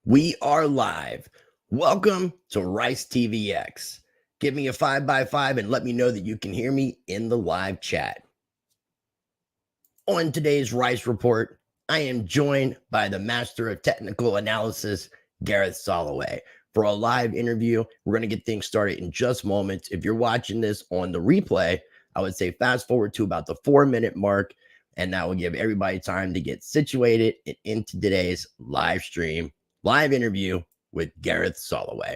We are live. Welcome to Rice TVX. Give me a 5x5 and let me know that you can hear me in the live chat. On today's Rice Report, I am joined by the Master of Technical Analysis, Gareth Soloway, for a live interview. We're going to get things started in just moments. If you're watching this on the replay, I would say fast forward to about the 4-minute mark, and that will give everybody time to get situated and into today's live stream. Live interview with Gareth Soloway.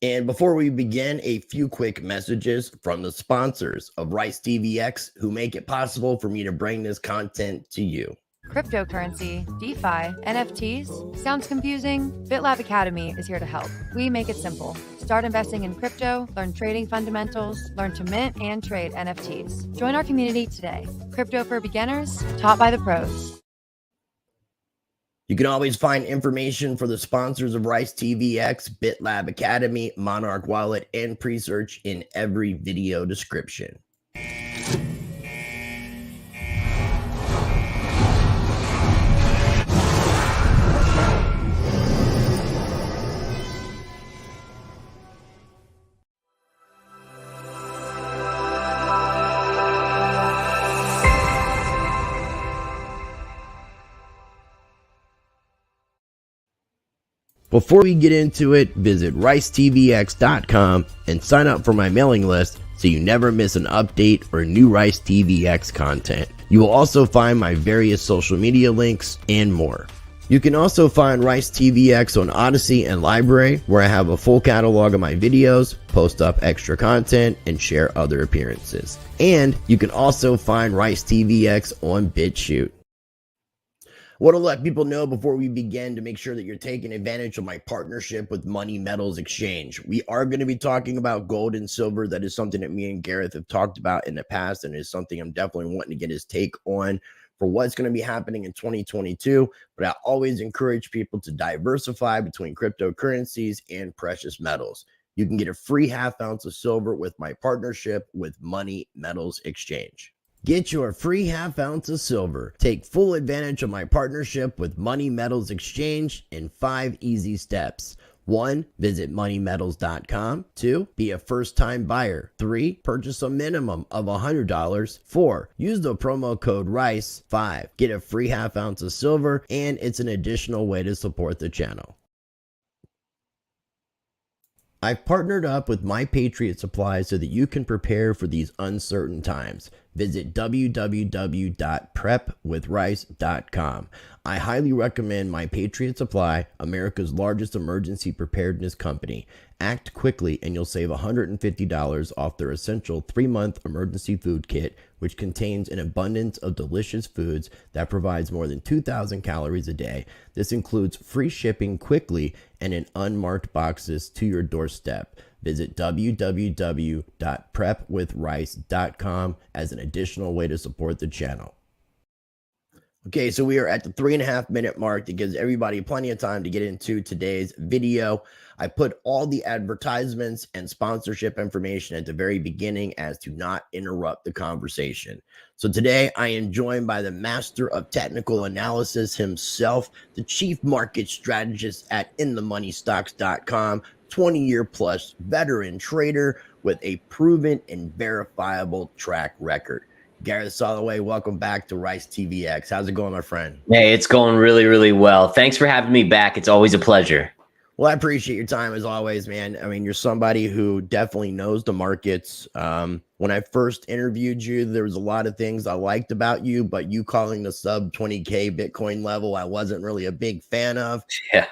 And before we begin, a few quick messages from the sponsors of Rice TVX who make it possible for me to bring this content to you. Cryptocurrency, DeFi, NFTs? Sounds confusing? BitLab Academy is here to help. We make it simple. Start investing in crypto, learn trading fundamentals, learn to mint and trade NFTs. Join our community today. Crypto for beginners, taught by the pros. You can always find information for the sponsors of Rice TVX, BitLab Academy, Monarch Wallet, and Presearch in every video description. Before we get into it, visit ricetvx.com and sign up for my mailing list so you never miss an update or new Rice TVX content. You will also find my various social media links and more. You can also find Rice TVX on Odyssey and Library, where I have a full catalog of my videos, post up extra content, and share other appearances. And you can also find Rice TVX on BitChute. I want to let people know before we begin to make sure that you're taking advantage of my partnership with Money Metals Exchange. We are going to be talking about gold and silver. That is something that me and Gareth have talked about in the past, and is something I'm definitely wanting to get his take on for what's going to be happening in 2022. But I always encourage people to diversify between cryptocurrencies and precious metals. You can get a free half ounce of silver with my partnership with Money Metals Exchange. Get your free half ounce of silver. Take full advantage of my partnership with Money Metals Exchange in 5 easy steps. 1. Visit moneymetals.com. 2. Be a first-time buyer. 3. Purchase a minimum of $100. 4. Use the promo code RICE. 5. Get a free half ounce of silver, and it's an additional way to support the channel. I've partnered up with My Patriot Supply so that you can prepare for these uncertain times. Visit www.prepwithrice.com. I highly recommend My Patriot Supply, America's largest emergency preparedness company. Act quickly and you'll save $150 off their essential 3-month emergency food kit, which contains an abundance of delicious foods that provides more than 2,000 calories a day. This includes free shipping quickly and in unmarked boxes to your doorstep. Visit www.prepwithrice.com as an additional way to support the channel. Okay, so we are at the 3.5-minute mark. That gives everybody plenty of time to get into today's video. I put all the advertisements and sponsorship information at the very beginning as to not interrupt the conversation. So today I am joined by the Master of Technical Analysis himself, the Chief Market Strategist at InTheMoneyStocks.com, 20-year plus veteran trader with a proven and verifiable track record. Gareth Soloway, welcome back to Rice TVX. How's it going, my friend? Hey, it's going really, really well. Thanks for having me back. It's always a pleasure. Well, I appreciate your time as always, man. I mean, you're somebody who definitely knows the markets. When I first interviewed you, there was a lot of things I liked about you, but you calling the sub 20K Bitcoin level, I wasn't really a big fan of. Yeah.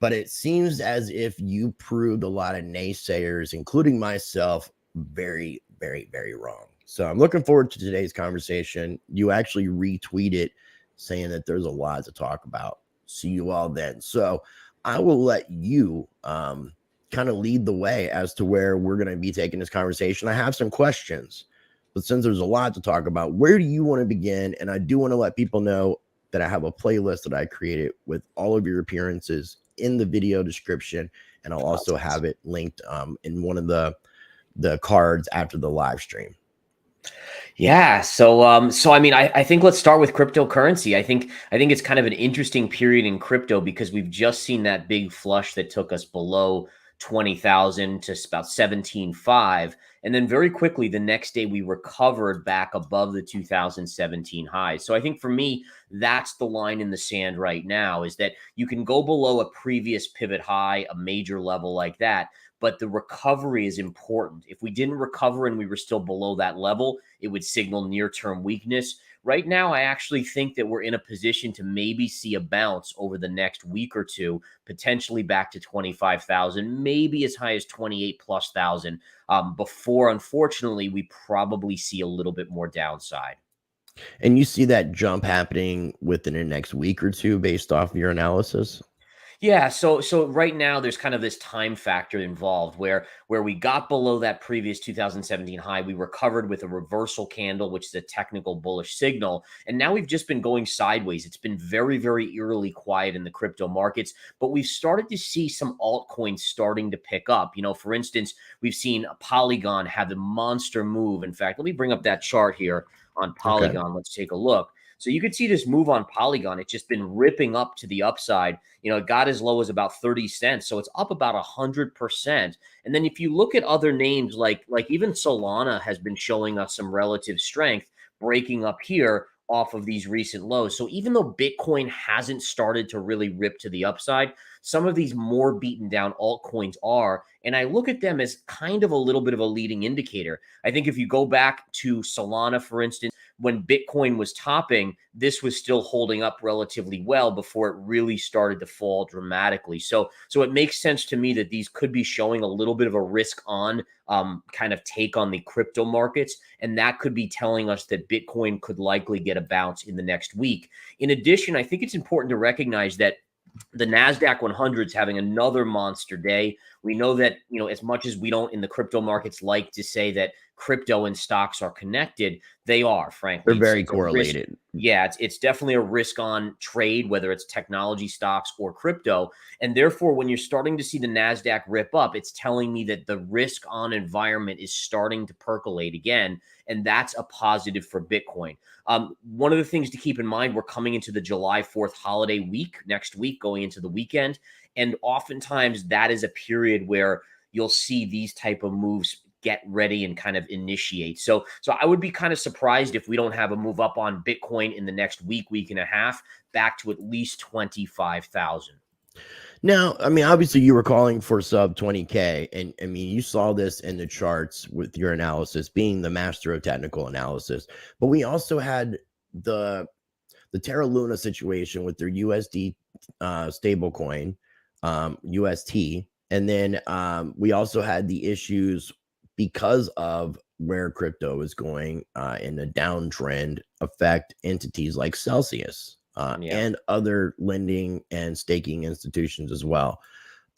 But it seems as if you proved a lot of naysayers, including myself, very, very, very wrong. So I'm looking forward to today's conversation. You actually retweeted saying that there's a lot to talk about. See you all then. So I will let you kind of lead the way as to where we're going to be taking this conversation. I have some questions, but since there's a lot to talk about, where do you want to begin? And I do want to let people know that I have a playlist that I created with all of your appearances in the video description, and I'll also have it linked in one of the cards after the live stream. Yeah. So I mean, I think let's start with cryptocurrency. I think it's kind of an interesting period in crypto because we've just seen that big flush that took us below 20,000 to about 17.5. And then very quickly the next day we recovered back above the 2017 highs. So I think for me, that's the line in the sand right now is that you can go below a previous pivot high, a major level like that, but the recovery is important. If we didn't recover and we were still below that level, it would signal near-term weakness. Right now, I actually think that we're in a position to maybe see a bounce over the next week or two, potentially back to 25,000, maybe as high as 28 plus thousand, before, unfortunately, we probably see a little bit more downside. And you see that jump happening within the next week or two based off of your analysis? Yeah, so right now there's kind of this time factor involved where we got below that previous 2017 high, we recovered with a reversal candle, which is a technical bullish signal, and now we've just been going sideways. It's been very, very eerily quiet in the crypto markets, but we've started to see some altcoins starting to pick up. For instance, we've seen Polygon have a monster move. In fact, let me bring up that chart here on Okay. Polygon. Let's take a look. So you could see this move on Polygon. It's just been ripping up to the upside. It got as low as about 30 cents. So it's up about 100%. And then if you look at other names like even Solana has been showing us some relative strength, breaking up here off of these recent lows. So even though Bitcoin hasn't started to really rip to the upside, some of these more beaten down altcoins are. And I look at them as kind of a little bit of a leading indicator. I think if you go back to Solana, for instance, when Bitcoin was topping, this was still holding up relatively well before it really started to fall dramatically. So it makes sense to me that these could be showing a little bit of a risk on kind of take on the crypto markets. And that could be telling us that Bitcoin could likely get a bounce in the next week. In addition, I think it's important to recognize that the NASDAQ 100 is having another monster day. We know that, as much as we don't in the crypto markets like to say that crypto and stocks are connected, they are, frankly. They're very It's a risk. correlated. Yeah, it's definitely a risk on trade, whether it's technology stocks or crypto. And therefore, when you're starting to see the NASDAQ rip up, it's telling me that the risk on environment is starting to percolate again. And that's a positive for Bitcoin. One of the things to keep in mind, we're coming into the July 4th holiday week, next week, going into the weekend. And oftentimes that is a period where you'll see these type of moves get ready and kind of initiate. So I would be kind of surprised if we don't have a move up on Bitcoin in the next week and a half, back to at least 25,000. Now, I mean, obviously you were calling for sub 20K, and I mean, you saw this in the charts with your analysis being the master of technical analysis, but we also had the Terra Luna situation with their USD stablecoin, UST, and then we also had the issues because of where crypto is going in the downtrend affect entities like Celsius and other lending and staking institutions as well.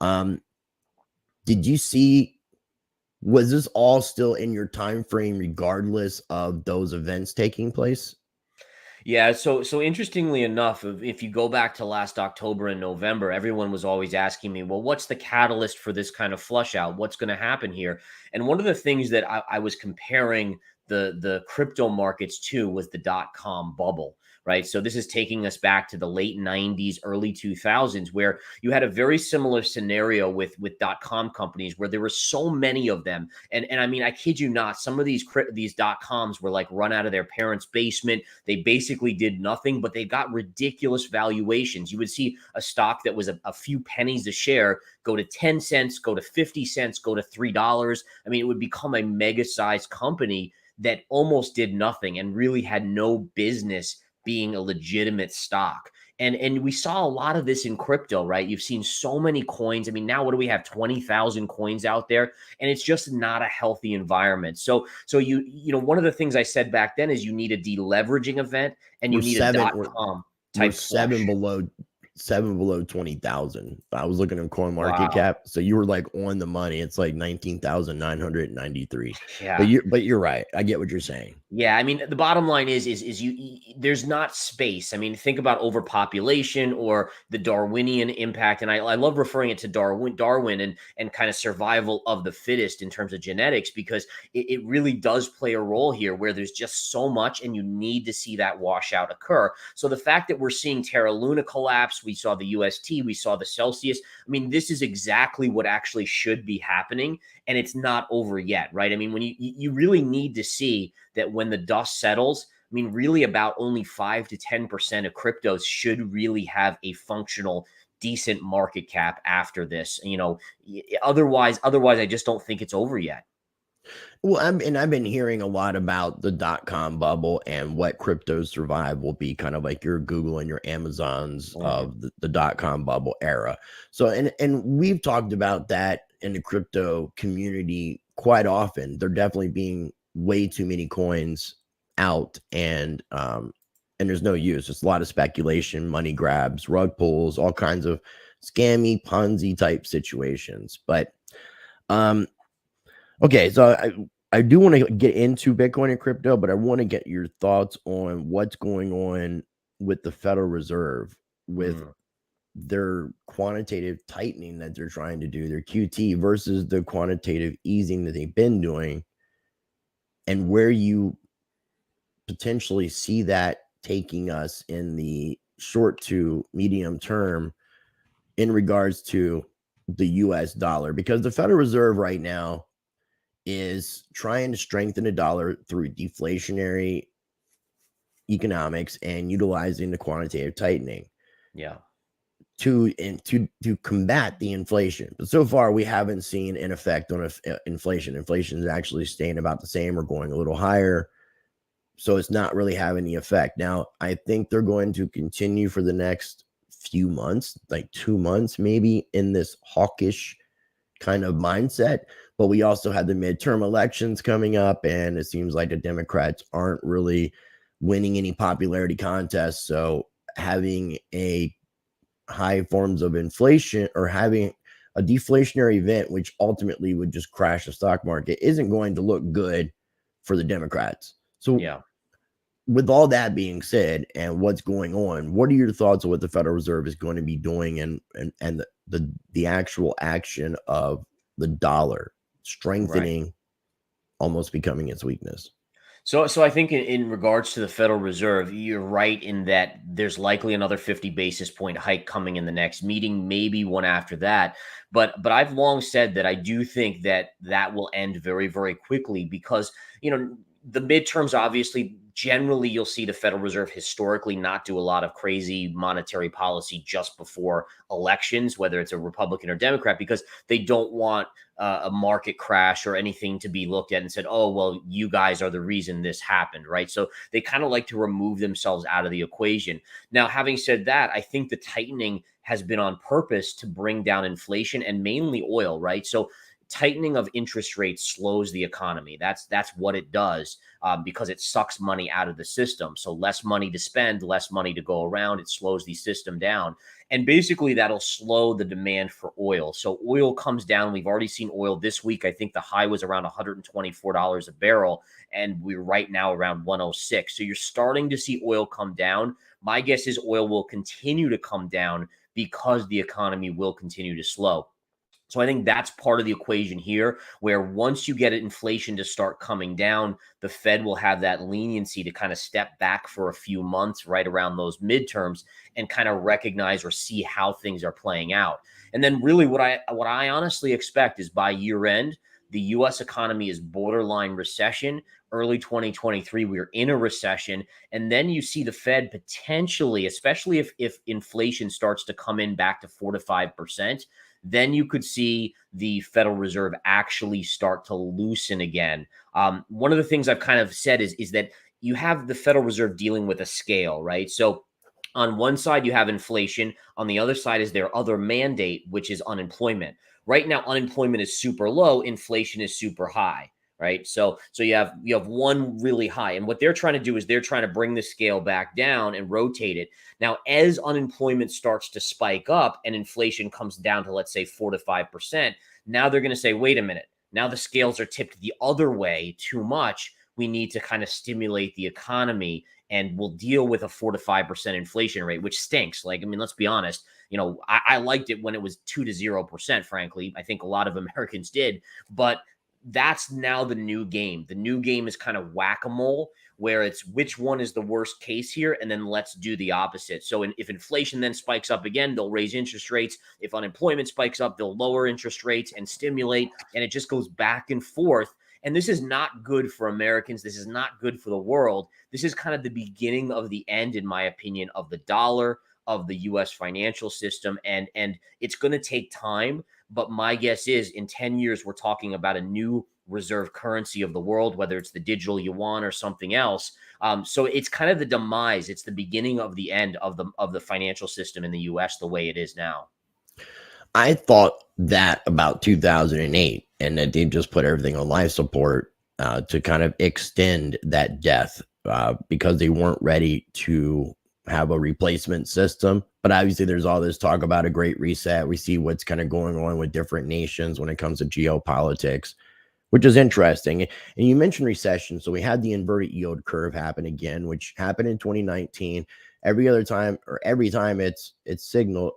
Did you see, was this all still in your time frame regardless of those events taking place? Yeah, so interestingly enough, if you go back to last October and November, everyone was always asking me, well, what's the catalyst for this kind of flush out? What's going to happen here? And one of the things that I was comparing the crypto markets to was the dot-com bubble, right? So this is taking us back to the late 90s, early 2000s, where you had a very similar scenario with dot-com companies where there were so many of them. And I mean, I kid you not, some of these dot-coms were like run out of their parents' basement. They basically did nothing, but they got ridiculous valuations. You would see a stock that was a few pennies a share go to 10 cents, go to 50 cents, go to $3. I mean, it would become a mega-sized company that almost did nothing and really had no business being a legitimate stock. And we saw a lot of this in crypto, right? You've seen so many coins. I mean, now what do we have? 20,000 coins out there, and it's just not a healthy environment. So one of the things I said back then is you need a deleveraging event and you need a dot-com type seven flush. below seven below 20,000. I was looking at coin market Wow. cap. So you were like on the money. It's like 19,993. Yeah. But you're right. I get what you're saying. Yeah, I mean, the bottom line is there's not space. I mean, think about overpopulation or the Darwinian impact, and I love referring it to Darwin and kind of survival of the fittest in terms of genetics, because it really does play a role here where there's just so much, and you need to see that washout occur. So the fact that we're seeing Terra Luna collapse, we saw the UST, we saw the Celsius. I mean, this is exactly what actually should be happening, and it's not over yet, right? I mean, when you really need to see that when the dust settles, I mean, really about only 5 to 10% of cryptos should really have a functional, decent market cap after this. Otherwise, I just don't think it's over yet. Well, I've been hearing a lot about the .com bubble and what cryptos survive will be kind of like your Google and your Amazons of the .com bubble era. So, and we've talked about that in the crypto community quite often. There definitely being way too many coins out, and there's no use. It's a lot of speculation, money grabs, rug pulls, all kinds of scammy Ponzi type situations. But okay, so I do want to get into Bitcoin and crypto, but I want to get your thoughts on what's going on with the Federal Reserve with their quantitative tightening that they're trying to do, their QT versus the quantitative easing that they've been doing, and where you potentially see that taking us in the short to medium term in regards to the US dollar, because the Federal Reserve right now is trying to strengthen the dollar through deflationary economics and utilizing the quantitative tightening to combat the inflation. But so far we haven't seen an effect on inflation. Inflation is actually staying about the same or going a little higher. So it's not really having the effect. Now, I think they're going to continue for the next few months, like 2 months, maybe, in this hawkish kind of mindset. But we also had the midterm elections coming up, and it seems like the Democrats aren't really winning any popularity contests. So having a high forms of inflation or having a deflationary event, which ultimately would just crash the stock market, isn't going to look good for the Democrats. So with all that being said, and what's going on, what are your thoughts on what the Federal Reserve is going to be doing and the actual action of the dollar strengthening, almost becoming its weakness? So I think in regards to the Federal Reserve, you're right in that there's likely another 50 basis point hike coming in the next meeting, maybe one after that. But I've long said that I do think that will end very, very quickly, because, the midterms, obviously, generally you'll see the Federal Reserve historically not do a lot of crazy monetary policy just before elections, whether it's a Republican or Democrat, because they don't want a market crash or anything to be looked at and said, oh, well, you guys are the reason this happened, right? So they kind of like to remove themselves out of the equation. Now, having said that, I think the tightening has been on purpose to bring down inflation and mainly oil, right? So tightening of interest rates slows the economy. That's what it does, because it sucks money out of the system. So less money to spend, less money to go around. It slows the system down. And basically that'll slow the demand for oil. So oil comes down. We've already seen oil this week. I think the high was around $124 a barrel, and we're right now around 106. So you're starting to see oil come down. My guess is oil will continue to come down because the economy will continue to slow. So I think that's part of the equation here, where once you get inflation to start coming down, the Fed will have that leniency to kind of step back for a few months right around those midterms and kind of recognize or see how things are playing out. And then really what I honestly expect is by year end, the U.S. economy is borderline recession. Early 2023, we're in a recession. And then you see the Fed potentially, especially if inflation starts to come in back to 4 to 5%, then you could see the Federal Reserve actually start to loosen again. One of the things I've kind of said is that you have the Federal Reserve dealing with a scale, right? So on one side, you have inflation. On the other side is their other mandate, which is unemployment. Right now, unemployment is super low. Inflation is super high, right? So you have one really high, and what they're trying to do is they're trying to bring the scale back down and rotate it. Now, as unemployment starts to spike up and inflation comes down to, let's say, 4 to 5%, now they're going to say, wait a minute, now the scales are tipped the other way too much. We need to kind of stimulate the economy, and we'll deal with a 4 to 5% inflation rate, which stinks. Like, I mean, let's be honest. I liked it when it was 2 to 0%, frankly. I think a lot of Americans did, but that's now the new game. The new game is kind of whack-a-mole, where it's which one is the worst case here, and then let's do the opposite. So if inflation then spikes up again, they'll raise interest rates. If unemployment spikes up, they'll lower interest rates and stimulate, and it just goes back and forth. And this is not good for Americans. This is not good for the world. This is kind of the beginning of the end, in my opinion, of the dollar, of the U.S. financial system, and it's going to take time. But my guess is in 10 years, we're talking about a new reserve currency of the world, whether it's the digital yuan or something else. So it's kind of the demise. It's the beginning of the end of the financial system in the U.S. the way it is now. I thought that about 2008, and that they just put everything on life support to kind of extend that death because they weren't ready to have a replacement system. But obviously there's all this talk about a great reset. We see what's kind of going on with different nations when it comes to geopolitics, which is interesting. And you mentioned recession. So we had the inverted yield curve happen again, which happened in 2019. Every time it's signaled,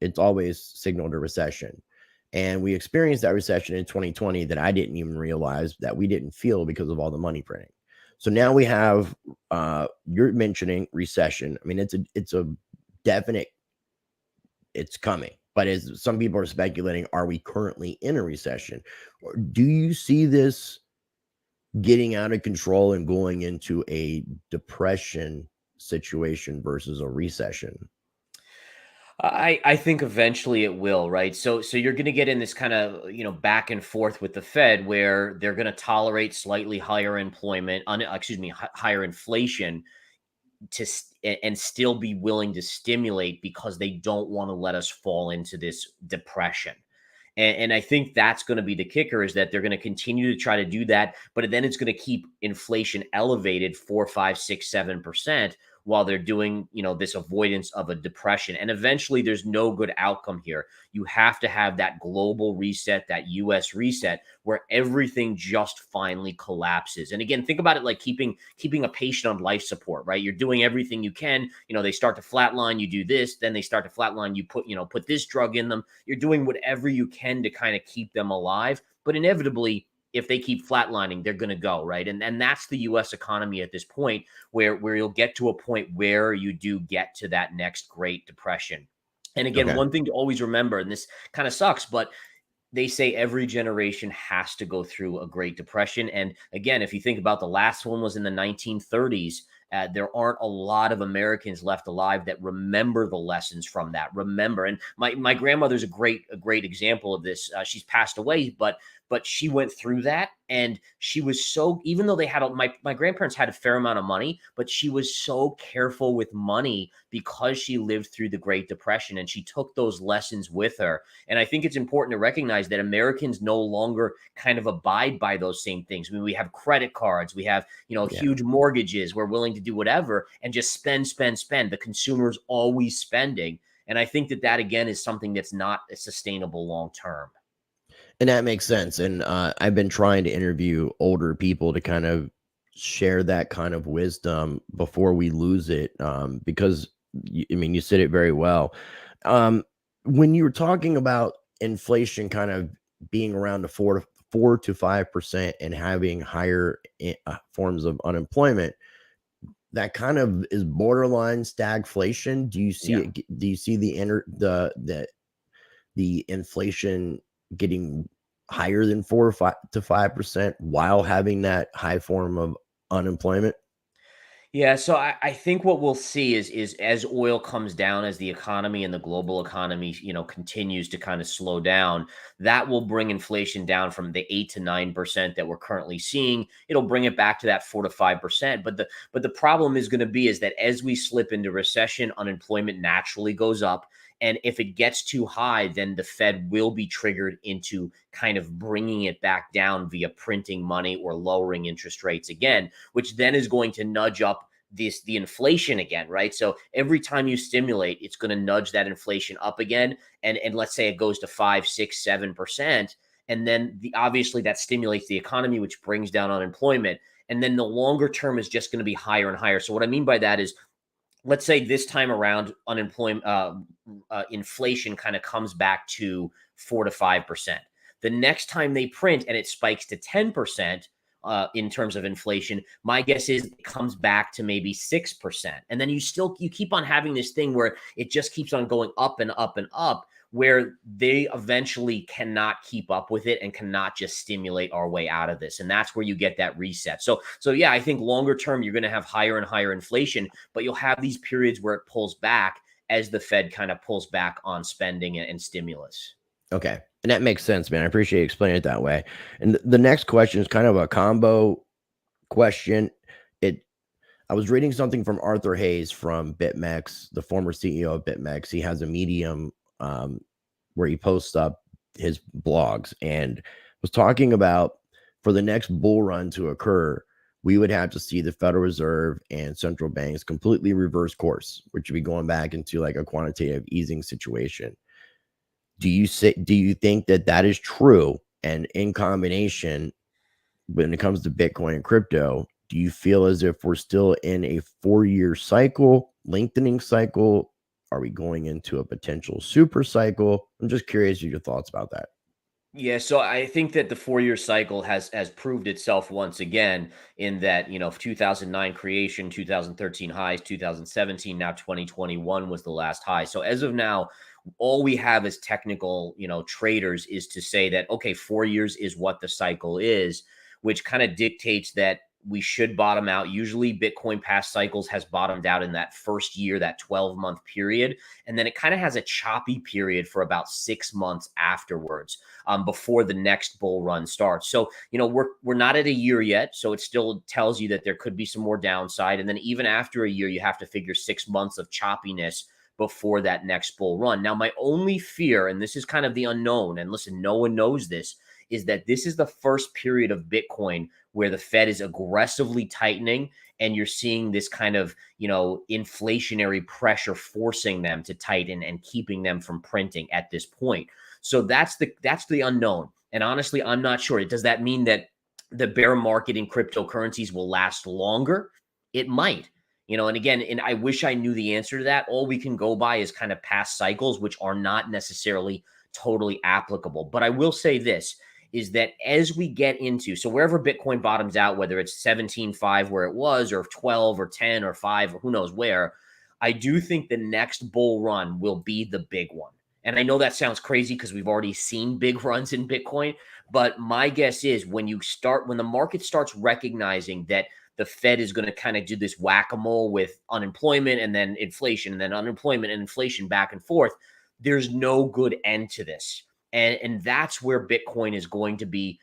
it's always signaled a recession. And we experienced that recession in 2020 that I didn't even realize that we didn't feel because of all the money printing. So now we have, you're mentioning recession. I mean, it's a definite, it's coming. But as some people are speculating, are we currently in a recession? Or do you see this getting out of control and going into a depression situation versus a recession? I think eventually it will, right? So you're going to get in this kind of back and forth with the Fed, where they're going to tolerate slightly higher higher inflation and still be willing to stimulate because they don't want to let us fall into this depression. And I think that's going to be the kicker, is that they're going to continue to try to do that, but then it's going to keep inflation elevated 4, 5, 6, 7% while they're doing, this avoidance of a depression. And eventually there's no good outcome here. You have to have that global reset, that US reset, where everything just finally collapses. And again, think about it like keeping a patient on life support, right? You're doing everything you can. They start to flatline, you do this, then they start to flatline, you put this drug in them. You're doing whatever you can to kind of keep them alive. But inevitably, if they keep flatlining, they're going to go, right? And that's the U.S. economy at this point, where you'll get to a point where you do get to that next Great Depression. And again, Okay. one thing to always remember, and this kind of sucks, but they say every generation has to go through a Great Depression. And again, if you think about the last one was in the 1930s, there aren't a lot of Americans left alive that remember the lessons from that. And my grandmother's a great example of this. She's passed away, but she went through that, and she was so, even though they had my grandparents had a fair amount of money, but she was so careful with money because she lived through the Great Depression, and she took those lessons with her. And I think it's important to recognize that Americans no longer kind of abide by those same things. I mean, we have credit cards, we have, huge mortgages. We're willing to do whatever and just spend. The consumer's always spending. And I think that again is something that's not sustainable long term. And that makes sense. And I've been trying to interview older people to kind of share that kind of wisdom before we lose it. Because you said it very well. When you were talking about inflation kind of being around the 4 to 5% and having higher forms of unemployment, that kind of is borderline stagflation. Do you see Yeah. it? Do you see the inflation getting higher than 4 or 5 to 5% while having that high form of unemployment? Yeah, so I think what we'll see is as oil comes down, as the economy and the global economy, continues to kind of slow down, that will bring inflation down from the 8 to 9% that we're currently seeing. It'll bring it back to that 4 to 5%. But the problem is going to be is that as we slip into recession, unemployment naturally goes up. And if it gets too high, then the Fed will be triggered into kind of bringing it back down via printing money or lowering interest rates again, which then is going to nudge up the inflation again, right? So every time you stimulate, it's going to nudge that inflation up again. And let's say it goes to 5, 6, 7%. And then obviously that stimulates the economy, which brings down unemployment. And then the longer term is just going to be higher and higher. So what I mean by that is, let's say this time around, inflation kind of comes back to 4 to 5%. The next time they print and it spikes to 10%, in terms of inflation, my guess is it comes back to maybe 6%. And then you keep on having this thing where it just keeps on going up and up and up, where they eventually cannot keep up with it and cannot just stimulate our way out of this. And that's where you get that reset. So yeah, I think longer term, you're going to have higher and higher inflation, but you'll have these periods where it pulls back as the Fed kind of pulls back on spending and stimulus. Okay. And that makes sense, man. I appreciate you explaining it that way. And the next question is kind of a combo question. I was reading something from Arthur Hayes from BitMEX, the former CEO of BitMEX. He has a Medium where he posts up his blogs, and was talking about, for the next bull run to occur, we would have to see the Federal Reserve and central banks completely reverse course, which would be going back into like a quantitative easing situation. Do you think that is true? And in combination, when it comes to Bitcoin and crypto, do you feel as if we're still in a 4-year cycle, lengthening cycle? Are we going into a potential super cycle? I'm just curious your thoughts about that. Yeah, so I think that the 4-year cycle has proved itself once again in that, 2009 creation, 2013 highs, 2017, now 2021 was the last high. So as of now, all we have as technical, traders is to say that, okay, 4 years is what the cycle is, which kind of dictates that we should bottom out. Usually Bitcoin past cycles has bottomed out in that first year, that 12-month period. And then it kind of has a choppy period for about 6 months afterwards, before the next bull run starts. So, we're not at a year yet. So it still tells you that there could be some more downside. And then even after a year, you have to figure 6 months of choppiness before that next bull run. Now, my only fear, and this is kind of the unknown, and listen, no one knows this, is that this is the first period of Bitcoin where the Fed is aggressively tightening, and you're seeing this kind of, inflationary pressure forcing them to tighten and keeping them from printing at this point. So that's the unknown. And honestly, I'm not sure. Does that mean that the bear market in cryptocurrencies will last longer? It might. And again, and I wish I knew the answer to that. All we can go by is kind of past cycles, which are not necessarily totally applicable. But I will say this, is that as we get into, so wherever Bitcoin bottoms out, whether it's 17.5 where it was, or 12 or 10 or 5, or who knows where, I do think the next bull run will be the big one. And I know that sounds crazy because we've already seen big runs in Bitcoin, but my guess is when the market starts recognizing that the Fed is going to kind of do this whack-a-mole with unemployment and then inflation and then unemployment and inflation back and forth, there's no good end to this. And that's where Bitcoin is going to be,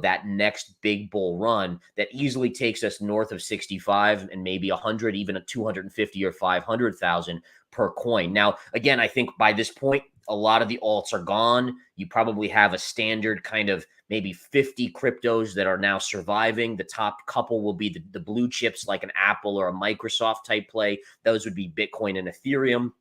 that next big bull run that easily takes us north of 65 and maybe 100, even a 250 or 500,000 per coin. Now, again, I think by this point, a lot of the alts are gone. You probably have a standard kind of maybe 50 cryptos that are now surviving. The top couple will be the blue chips like an Apple or a Microsoft type play. Those would be Bitcoin and Ethereum.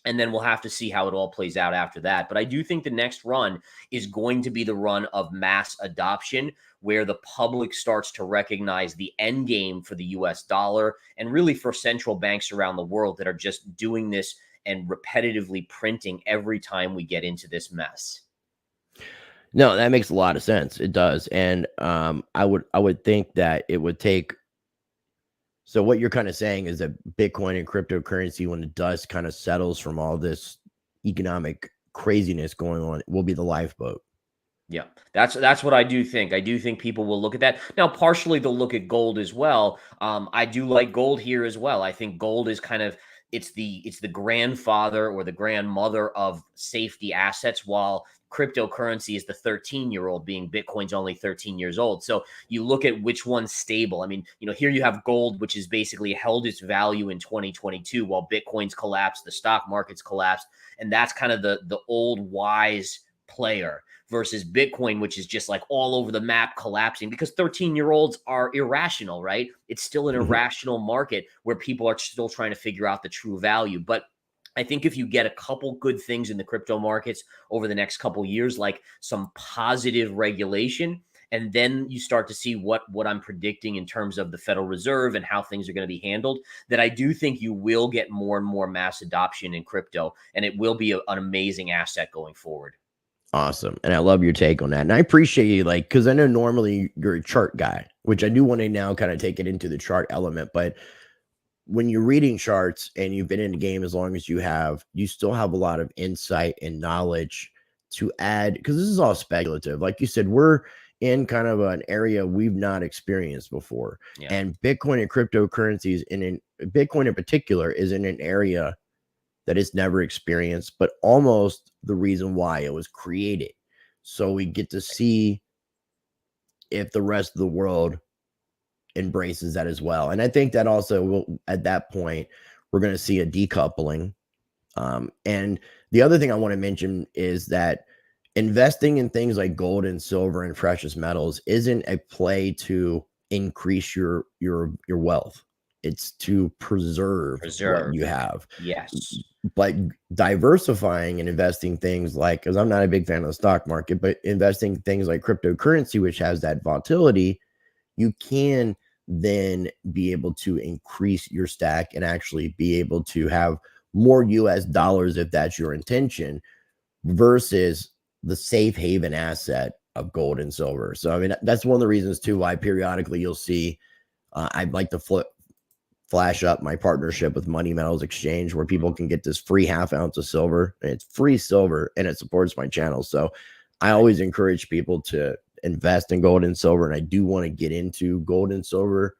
And then we'll have to see how it all plays out after that. But I do think the next run is going to be the run of mass adoption, where the public starts to recognize the end game for the US dollar, and really for central banks around the world that are just doing this and repetitively printing every time we get into this mess. No, that makes a lot of sense. It does. And I would think that it would take. So what you're kind of saying is that Bitcoin and cryptocurrency, when the dust kind of settles from all this economic craziness going on, will be the lifeboat. Yeah, that's what I do think. I do think people will look at that. Now, partially they'll look at gold as well. I do like gold here as well. I think gold is kind of it's the grandfather or the grandmother of safety assets, while cryptocurrency is the 13-year-old, being Bitcoin's only 13 years old. So you look at which one's stable. I mean, here you have gold, which has basically held its value in 2022 while Bitcoin's collapsed, the stock market's collapsed. And that's kind of the old wise player versus Bitcoin, which is just like all over the map collapsing because 13-year-olds are irrational, right? It's still an irrational market where people are still trying to figure out the true value. But I think if you get a couple good things in the crypto markets over the next couple years, like some positive regulation, and then you start to see what I'm predicting in terms of the Federal Reserve and how things are going to be handled, that I do think you will get more and more mass adoption in crypto, and it will be an amazing asset going forward. Awesome. And I love your take on that. And I appreciate you, like, because I know normally you're a chart guy, which I do want to now kind of take it into the chart element. But when you're reading charts and you've been in the game as long as you have, you still have a lot of insight and knowledge to add, because this is all speculative. Like you said, we're in kind of an area we've not experienced before. Yeah. And Bitcoin and cryptocurrencies, Bitcoin in particular, is in an area that it's never experienced, but almost the reason why it was created. So we get to see if the rest of the world embraces that as well. And I think that also will, at that point, we're going to see a decoupling. And the other thing I want to mention is that investing in things like gold and silver and precious metals isn't a play to increase your wealth. It's to preserve what you have. Yes. But diversifying and investing things like, because I'm not a big fan of the stock market, but investing things like cryptocurrency, which has that volatility, you can then be able to increase your stack and actually be able to have more US dollars if that's your intention, versus the safe haven asset of gold and silver. So, I mean, that's one of the reasons too why periodically you'll see I'd like to flash up my partnership with Money Metals Exchange, where people can get this free half ounce of silver, and it's free silver and it supports my channel. So I always encourage people to invest in gold and silver. And I do want to get into gold and silver.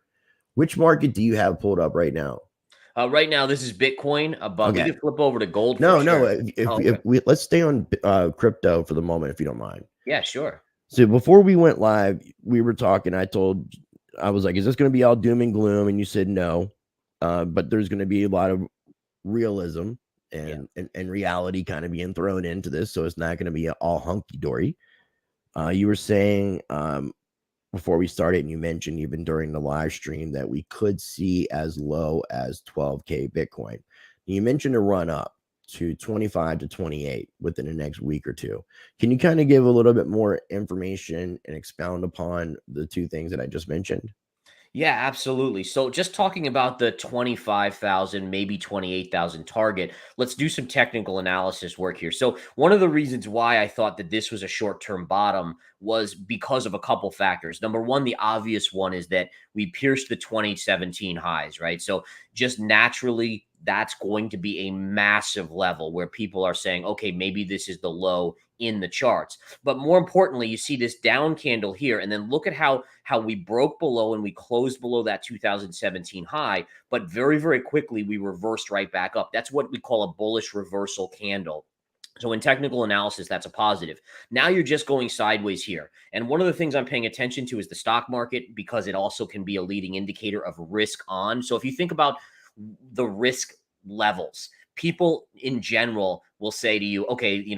Which market do you have pulled up right now? Right now, this is Bitcoin, but we Okay. can flip over to gold. No, for no. sure. If we let's stay on crypto for the moment, if you don't mind. Yeah, sure. So before we went live, we were talking. I was like, "Is this going to be all doom and gloom?" And you said no, but there's going to be a lot of realism and reality kind of being thrown into this, so it's not going to be all hunky dory. You were saying before we started, and you mentioned even during the live stream, that we could see as low as 12K Bitcoin. You mentioned a run up to 25 to 28 within the next week or two. Can you kind of give a little bit more information and expound upon the two things that I just mentioned? Yeah, absolutely. So just talking about the 25,000, maybe 28,000 target, let's do some technical analysis work here. So one of the reasons why I thought that this was a short-term bottom was because of a couple factors. Number one, the obvious one is that we pierced the 2017 highs, right? So just naturally, that's going to be a massive level where people are saying, okay, maybe this is the low in the charts. But more importantly, you see this down candle here, and then look at how we broke below and we closed below that 2017 high, but very, very quickly we reversed right back up. That's what we call a bullish reversal candle. So in technical analysis, that's a positive. Now you're just going sideways here. And one of the things I'm paying attention to is the stock market, because it also can be a leading indicator of risk on. So if you think about the risk levels, people in general will say to you, okay,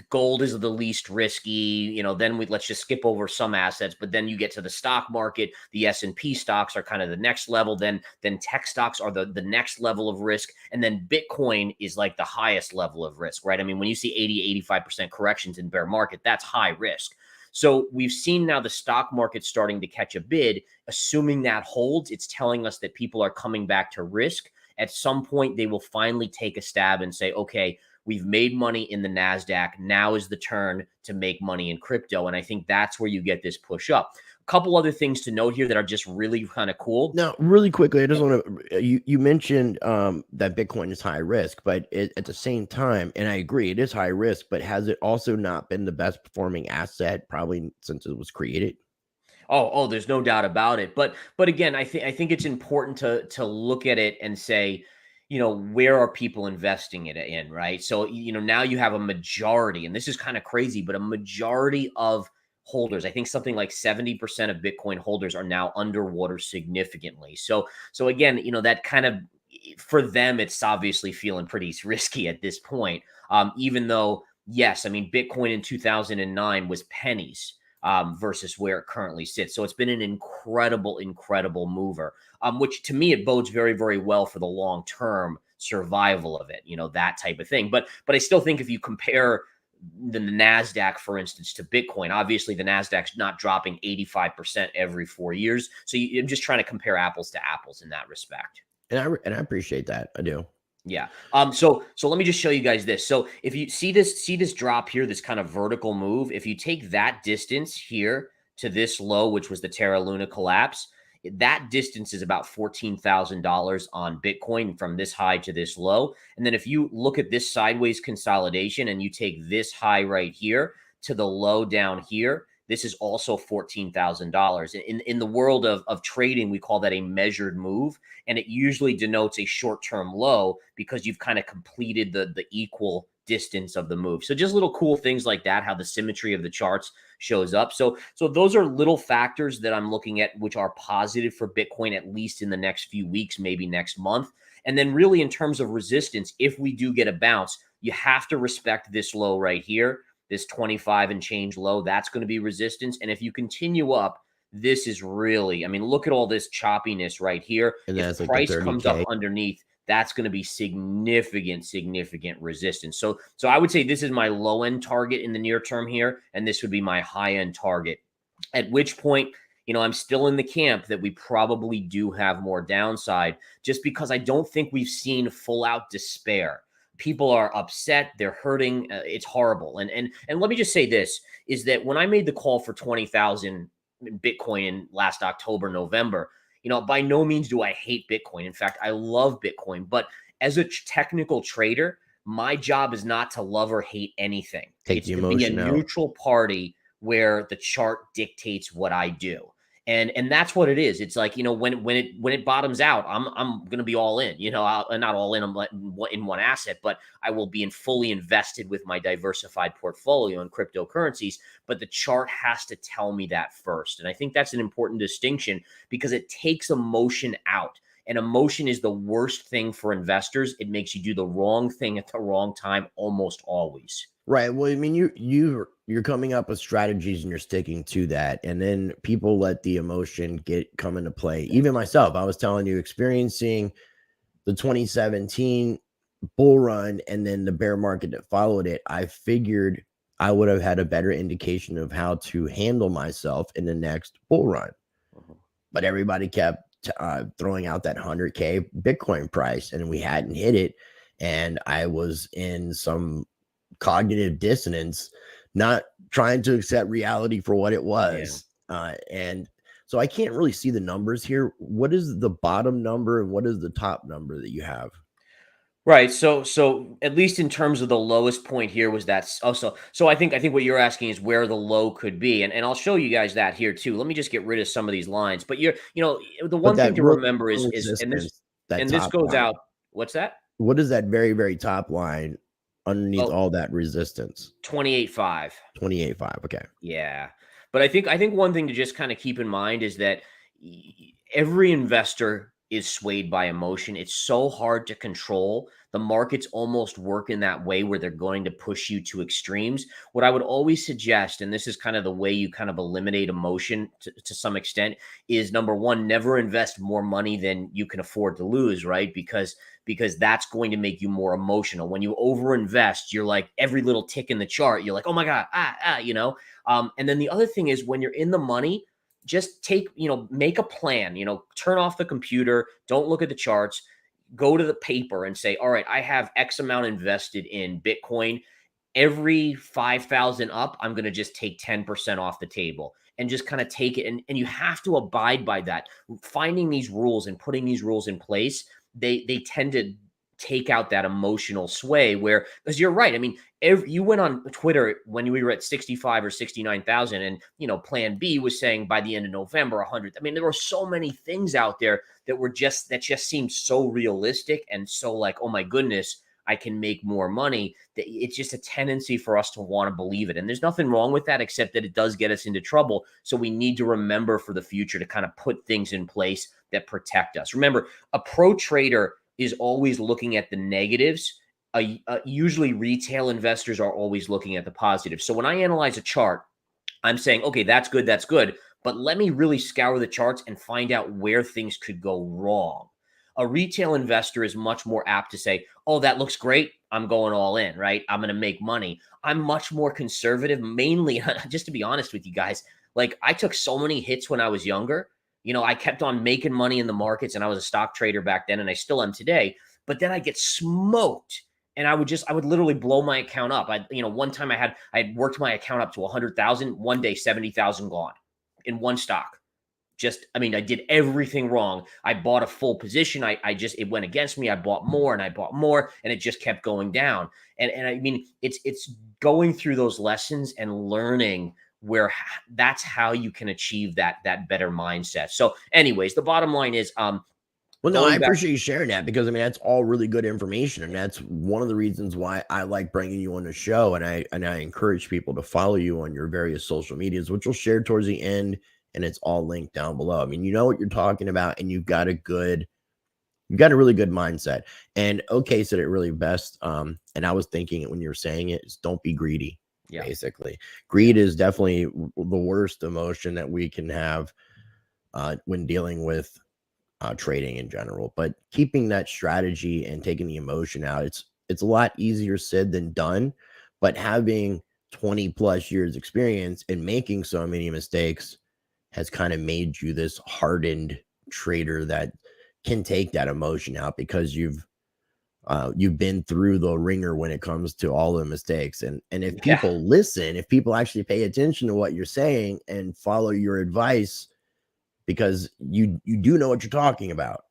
gold is the least risky, then let's just skip over some assets. But then you get to the stock market, the S&P stocks are kind of the next level. Then tech stocks are the next level of risk. And then Bitcoin is like the highest level of risk, right? I mean, when you see 80, 85% corrections in bear market, that's high risk. So we've seen now the stock market starting to catch a bid. Assuming that holds, it's telling us that people are coming back to risk. At some point, they will finally take a stab and say, okay, we've made money in the NASDAQ. Now is the turn to make money in crypto. And I think that's where you get this push up. A couple other things to note here that are just really kind of cool. Now, really quickly, I just want to, you mentioned that Bitcoin is high risk, but at the same time, and I agree, it is high risk, but has it also not been the best performing asset probably since it was created? Oh, there's no doubt about it. But again, I think it's important to look at it and say, where are people investing it in, right? So, now you have a majority, and this is kind of crazy, but a majority of holders, I think something like 70% of Bitcoin holders are now underwater significantly. So again, that kind of, for them, it's obviously feeling pretty risky at this point. Even though, yes, I mean, Bitcoin in 2009 was pennies. Versus where it currently sits. So it's been an incredible, incredible mover, which to me, it bodes very, very well for the long-term survival of it, that type of thing. But I still think if you compare the NASDAQ, for instance, to Bitcoin, obviously the NASDAQ's not dropping 85% every 4 years. So I'm just trying to compare apples to apples in that respect. And I appreciate that. I do. Yeah. So let me just show you guys this. So if you see this drop here, this kind of vertical move, if you take that distance here to this low, which was the Terra Luna collapse, that distance is about $14,000 on Bitcoin from this high to this low. And then if you look at this sideways consolidation and you take this high right here to the low down here, this is also $14,000. In the world of trading, we call that a measured move, and it usually denotes a short-term low because you've kind of completed the equal distance of the move. So just little cool things like that, how the symmetry of the charts shows up. So those are little factors that I'm looking at, which are positive for Bitcoin, at least in the next few weeks, maybe next month. And then really in terms of resistance, if we do get a bounce, you have to respect this low right here. This 25 and change low, that's going to be resistance. And if you continue up, this is really, I mean, look at all this choppiness right here. And if that's like price the 30K. Comes up underneath, that's going to be significant resistance. So I would say this is my low end target in the near term here, and this would be my high end target. At which point, I'm still in the camp that we probably do have more downside, just because I don't think we've seen full out despair. People are upset. They're hurting. It's horrible. And let me just say this, is that when I made the call for 20,000 Bitcoin in last October, November, by no means do I hate Bitcoin. In fact, I love Bitcoin. But as a technical trader, my job is not to love or hate anything. It's to be a neutral party where the chart dictates what I do. And that's what it is. It's like, when it bottoms out, I'm going to be all in, I'm not all in one asset, but I will be fully invested with my diversified portfolio in cryptocurrencies. But the chart has to tell me that first. And I think that's an important distinction because it takes emotion out. And emotion is the worst thing for investors. It makes you do the wrong thing at the wrong time almost always. Right. Well, I mean, you're coming up with strategies and you're sticking to that. And then people let the emotion come into play. Even myself, I was telling you, experiencing the 2017 bull run and then the bear market that followed it, I figured I would have had a better indication of how to handle myself in the next bull run. But everybody kept throwing out that 100K Bitcoin price, and we hadn't hit it. And I was in some cognitive dissonance, not trying to accept reality for what it was. Yeah. And so I can't really see the numbers here. What is the bottom number and what is the top number that you have? Right. So at least in terms of the lowest point here was that also. So I think what you're asking is where the low could be. And I'll show you guys that here too. Let me just get rid of some of these lines. But the one thing to remember is this goes line out. What's that? What is that very, very top line underneath all that resistance? 28.5. 28.5. Okay. Yeah. But I think one thing to just kind of keep in mind is that every investor is swayed by emotion. It's so hard to control. The markets almost work in that way where they're going to push you to extremes. What I would always suggest, and this is kind of the way you kind of eliminate emotion to some extent, is number one, never invest more money than you can afford to lose, right? Because that's going to make you more emotional. When you overinvest, you're like every little tick in the chart, you're like, oh my God, and then the other thing is when you're in the money, just make a plan, turn off the computer, don't look at the charts, go to the paper and say, all right, I have X amount invested in Bitcoin. Every 5,000 up, I'm going to just take 10% off the table and just kind of take it. And you have to abide by that. Finding these rules and putting these rules in place, they tend to take out that emotional sway where, because you're right. I mean, you went on Twitter when we were at 65 or 69,000 and, plan B was saying by the end of November, 100. I mean, there were so many things out there that just seemed so realistic and so like, oh my goodness, I can make more money. That it's just a tendency for us to want to believe it. And there's nothing wrong with that, except that it does get us into trouble. So we need to remember for the future to kind of put things in place that protect us. Remember, a pro trader is always looking at the negatives. Usually retail investors are always looking at the positives. So when I analyze a chart, I'm saying, okay, that's good. But let me really scour the charts and find out where things could go wrong. A retail investor is much more apt to say, oh, that looks great. I'm going all in, right? I'm going to make money. I'm much more conservative, mainly, just to be honest with you guys, like I took so many hits when I was younger. I kept on making money in the markets and I was a stock trader back then and I still am today, but then I get smoked and I would literally blow my account up. One time I had worked my account up to 100,000, one day, 70,000 gone in one stock. I did everything wrong. I bought a full position. It went against me. I bought more and it just kept going down. And I mean, it's going through those lessons and learning where that's how you can achieve that better mindset. So anyways, the bottom line is, well, no, I appreciate you sharing that because that's all really good information. And that's one of the reasons why I like bringing you on the show. And I encourage people to follow you on your various social medias, which we'll share towards the end. And it's all linked down below. I mean, you know what you're talking about, and you've got a really good mindset. And OK said it really best. And I was thinking it when you were saying it, is don't be greedy. Yeah. Basically, greed is definitely the worst emotion that we can have when dealing with trading in general. But keeping that strategy and taking the emotion out, it's a lot easier said than done. But having 20 plus years experience and making so many mistakes has kind of made you this hardened trader that can take that emotion out because you've been through the ringer when it comes to all the mistakes. And if people listen, if people actually pay attention to what you're saying and follow your advice, because you do know what you're talking about,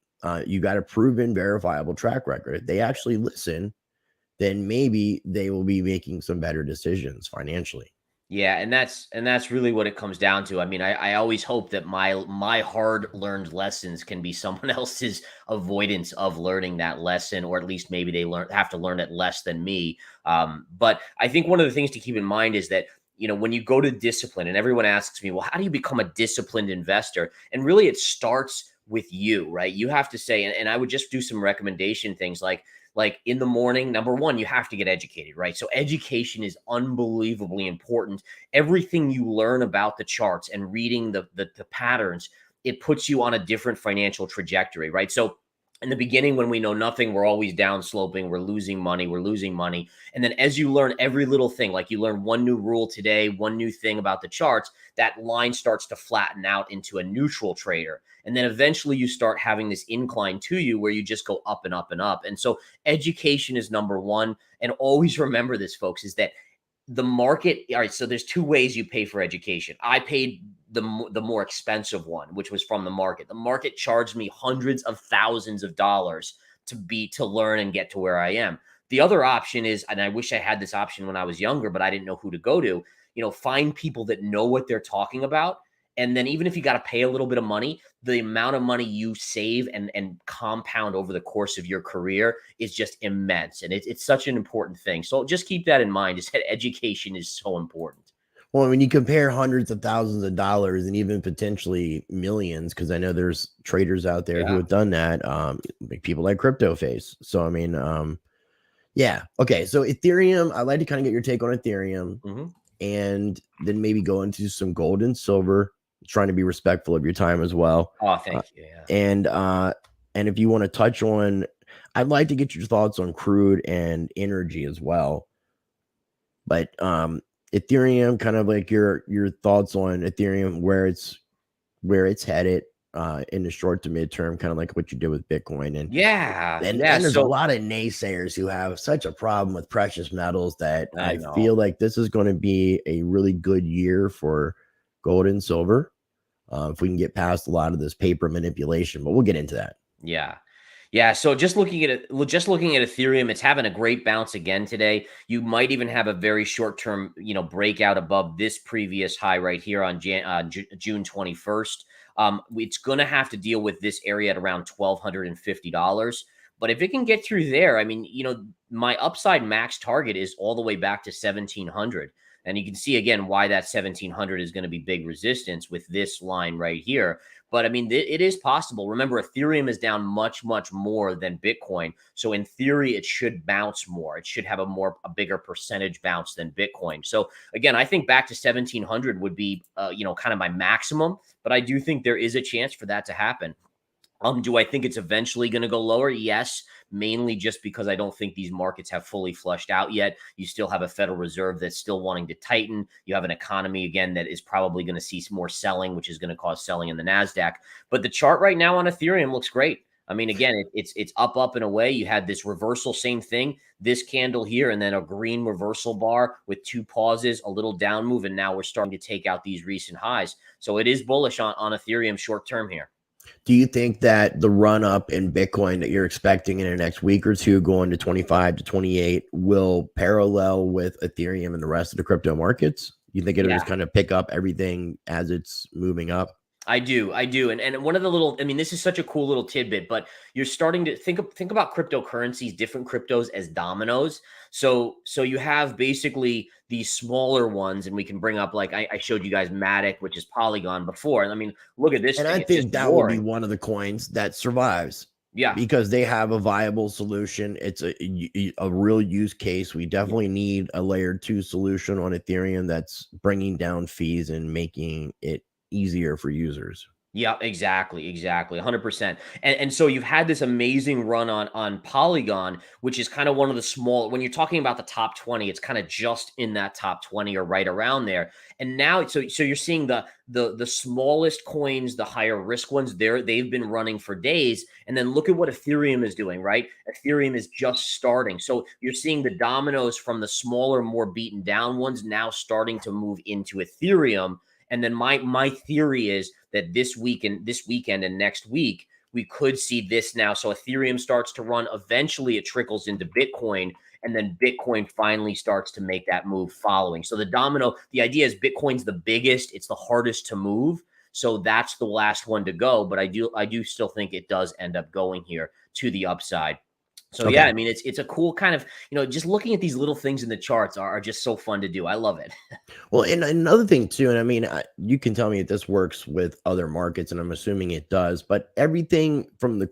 you got a proven verifiable track record. If they actually listen, then maybe they will be making some better decisions financially. Yeah, and that's really what it comes down to. I mean, I always hope that my hard-learned lessons can be someone else's avoidance of learning that lesson, or at least maybe they have to learn it less than me. But I think one of the things to keep in mind is that, when you go to discipline, and everyone asks me, well, how do you become a disciplined investor? And really it starts with you, right? You have to say, and I would just do some recommendation things like in the morning, number one, you have to get educated, right? So education is unbelievably important. Everything you learn about the charts and reading the patterns, it puts you on a different financial trajectory, right? So in the beginning, when we know nothing, we're always down sloping, we're losing money. And then as you learn every little thing, like you learn one new rule today, one new thing about the charts, that line starts to flatten out into a neutral trader. And then eventually you start having this incline to you where you just go up and up and up. And so education is number one. And always remember this, folks, is that the market, all right, so there's two ways you pay for education. I paid the more expensive one, which was from the market. The market charged me hundreds of thousands of dollars to learn and get to where I am. The other option is, and I wish I had this option when I was younger, but I didn't know who to go to, find people that know what they're talking about. And then even if you got to pay a little bit of money, the amount of money you save and compound over the course of your career is just immense. And it's such an important thing. So just keep that in mind, is that education is so important. Well, when you compare hundreds of thousands of dollars and even potentially millions, because I know there's traders out there who have done that, people like Crypto Face. So, I mean, yeah. Okay. So Ethereum, I'd like to kind of get your take on Ethereum and then maybe go into some gold and silver, trying to be respectful of your time as well. Oh, thank you. Yeah. And if you want to touch on, I'd like to get your thoughts on crude and energy as well. But Ethereum, kind of like your thoughts on Ethereum, where it's headed in the short to midterm, kind of like what you did with Bitcoin. And there's a lot of naysayers who have such a problem with precious metals that I feel like this is going to be a really good year for gold and silver if we can get past a lot of this paper manipulation. But we'll get into that. Yeah. Yeah, so just looking at it, looking at Ethereum, it's having a great bounce again today. You might even have a very short-term, breakout above this previous high right here on June 21st. It's going to have to deal with this area at around $1,250. But if it can get through there, I mean, my upside max target is all the way back to 1,700. And you can see again why that 1,700 is going to be big resistance with this line right here. But I mean, it is possible. Remember, Ethereum is down much, much more than Bitcoin. So in theory, it should bounce more. It should have a bigger percentage bounce than Bitcoin. So again, I think back to 1,700 would be, kind of my maximum. But I do think there is a chance for that to happen. Do I think it's eventually going to go lower? Yes, mainly just because I don't think these markets have fully flushed out yet. You still have a Federal Reserve that's still wanting to tighten. You have an economy, again, that is probably going to see some more selling, which is going to cause selling in the NASDAQ. But the chart right now on Ethereum looks great. I mean, again, it's up and away. You had this reversal, same thing, this candle here, and then a green reversal bar with two pauses, a little down move, and now we're starting to take out these recent highs. So it is bullish on Ethereum short term here. Do you think that the run up in Bitcoin that you're expecting in the next week or two, going to 25 to 28, will parallel with Ethereum and the rest of the crypto markets? You think it'll just kind of pick up everything as it's moving up? I do. And one of the little, I mean, this is such a cool little tidbit, but you're starting to think about cryptocurrencies, different cryptos as dominoes. So you have basically these smaller ones, and we can bring up, like I showed you guys Matic, which is Polygon before. And I mean, look at this. And thing. I think that would be one of the coins that survives. Yeah. Because they have a viable solution. It's a real use case. We definitely need a layer 2 solution on Ethereum that's bringing down fees and making it easier for users. Yeah, exactly. 100%. And so you've had this amazing run on Polygon, which is kind of one of the small, when you're talking about the top 20, it's kind of just in that top 20 or right around there. And now, so you're seeing the smallest coins, the higher risk ones they've been running for days. And then look at what Ethereum is doing, right? Ethereum is just starting. So you're seeing the dominoes from the smaller, more beaten down ones now starting to move into Ethereum. And then my theory is that this weekend and next week, we could see this now. So Ethereum starts to run. Eventually, it trickles into Bitcoin. And then Bitcoin finally starts to make that move following. So the idea is Bitcoin's the biggest. It's the hardest to move. So that's the last one to go. But I do still think it does end up going here to the upside. So Okay. yeah, I mean, it's a cool kind of, just looking at these little things in the charts are just so fun to do. I love it. Well, and another thing too, and I mean, you can tell me if this works with other markets, and I'm assuming it does, but everything from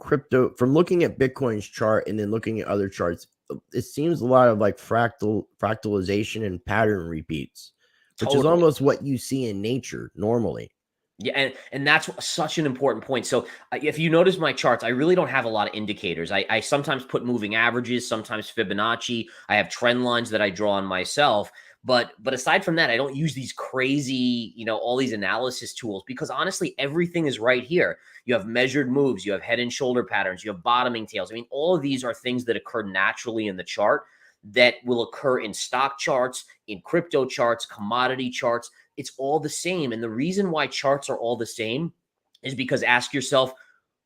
from looking at Bitcoin's chart and then looking at other charts, it seems a lot of like fractalization and pattern repeats, which is almost what you see in nature normally. Yeah, and that's such an important point. So if you notice my charts, I really don't have a lot of indicators. I sometimes put moving averages, sometimes Fibonacci. I have trend lines that I draw on myself. But aside from that, I don't use these crazy, all these analysis tools, because honestly, everything is right here. You have measured moves, you have head and shoulder patterns, you have bottoming tails. I mean, all of these are things that occur naturally in the chart that will occur in stock charts, in crypto charts, commodity charts. It's all the same. And the reason why charts are all the same is because, ask yourself,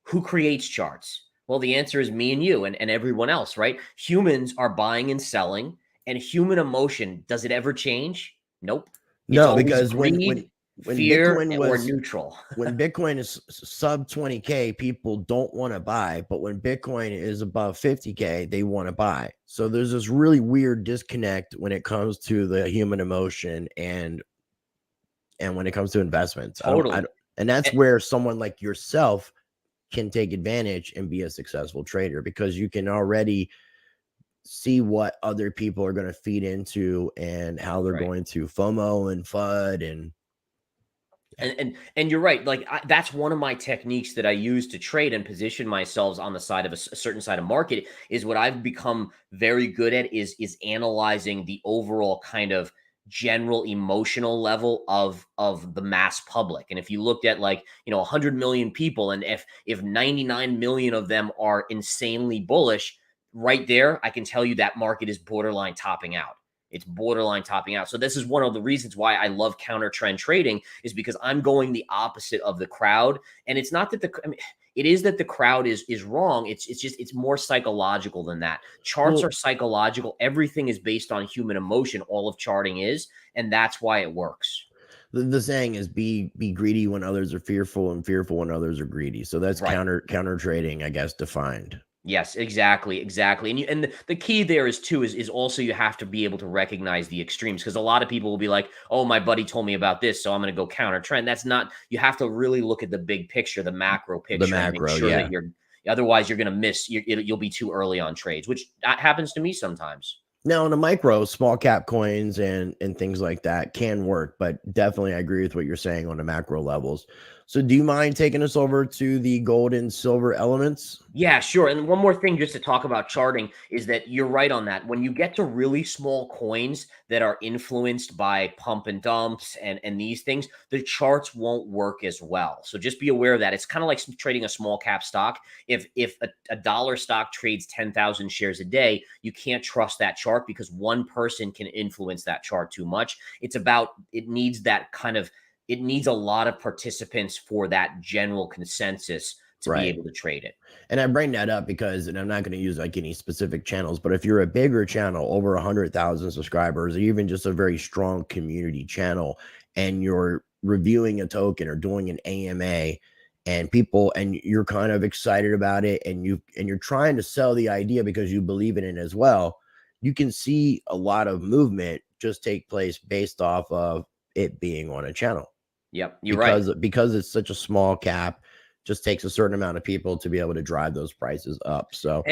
who creates charts? Well, the answer is me and you and everyone else, right? Humans are buying and selling, and human emotion, does it ever change? Nope. No, because greed, when fear, Bitcoin or was neutral. when Bitcoin is sub 20K, people don't want to buy, but when Bitcoin is above 50K, they want to buy. So there's this really weird disconnect when it comes to the human emotion and when it comes to investments. Totally. And that's where someone like yourself can take advantage and be a successful trader, because you can already see what other people are going to feed into and how they're going to FOMO and FUD and you're right. Like that's one of my techniques that I use to trade and position myself on the side of a certain side of market. Is what I've become very good at is analyzing the overall kind of general emotional level of the mass public. And if you looked at 100 million people, and if 99 million of them are insanely bullish, right there, I can tell you that market is borderline topping out. It's borderline topping out. So this is one of the reasons why I love counter trend trading, is because I'm going the opposite of the crowd. And it's not that it is that the crowd is wrong. It's more psychological than that. Charts Well, are psychological. Everything is based on human emotion. All of charting is, and that's why it works. the saying is be greedy when others are fearful and fearful when others are greedy. So that's Right. counter trading, I guess, defined. Yes, exactly, exactly. And the key there is also you have to be able to recognize the extremes, because a lot of people will be like, "Oh, my buddy told me about this, so I'm going to go counter trend." That's not. You have to really look at the big picture, the macro The picture, and make macro, sure that yeah. you're. Otherwise, you're going to miss. You'll be too early on trades, which happens to me sometimes. Now, in the micro, small cap coins and things like that can work, but definitely I agree with what you're saying on the macro levels. So, do you mind taking us over to the gold and silver elements? Yeah, sure. And one more thing just to talk about charting is that you're right on that. When you get to really small coins that are influenced by pump and dumps and these things, the charts won't work as well. So just be aware of that. It's kind of like trading a small cap stock. If a dollar stock trades 10,000 shares a day, you can't trust that chart because one person can influence that chart too much. It needs that kind of, it needs a lot of participants for that general consensus to be Right. able to trade it. And I bring that up because, and I'm not going to use like any specific channels, but if you're a bigger channel, over 100,000 subscribers, or even just a very strong community channel, and you're reviewing a token or doing an AMA, and you're kind of excited about it, and you're trying to sell the idea because you believe in it as well, you can see a lot of movement just take place based off of it being on a channel Yep, you're right. because it's such a small cap, just takes a certain amount of people to be able to drive those prices up. So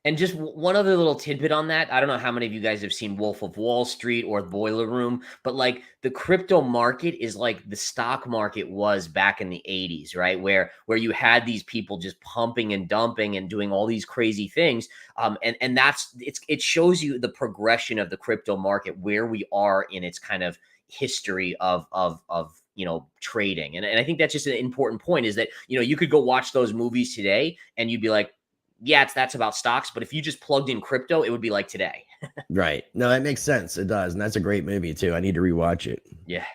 And just one other little tidbit on that. I don't know how many of you guys have seen Wolf of Wall Street or Boiler Room, but like the crypto market is like the stock market was back in the 80s, right? Where you had these people just pumping and dumping and doing all these crazy things. And it shows you the progression of the crypto market, where we are in its kind of history of trading. And I think that's just an important point, is that you could go watch those movies today and you'd be like, yeah, that's about stocks. But if you just plugged in crypto, it would be like today. right. No, that makes sense. It does. And that's a great movie too. I need to rewatch it. Yeah.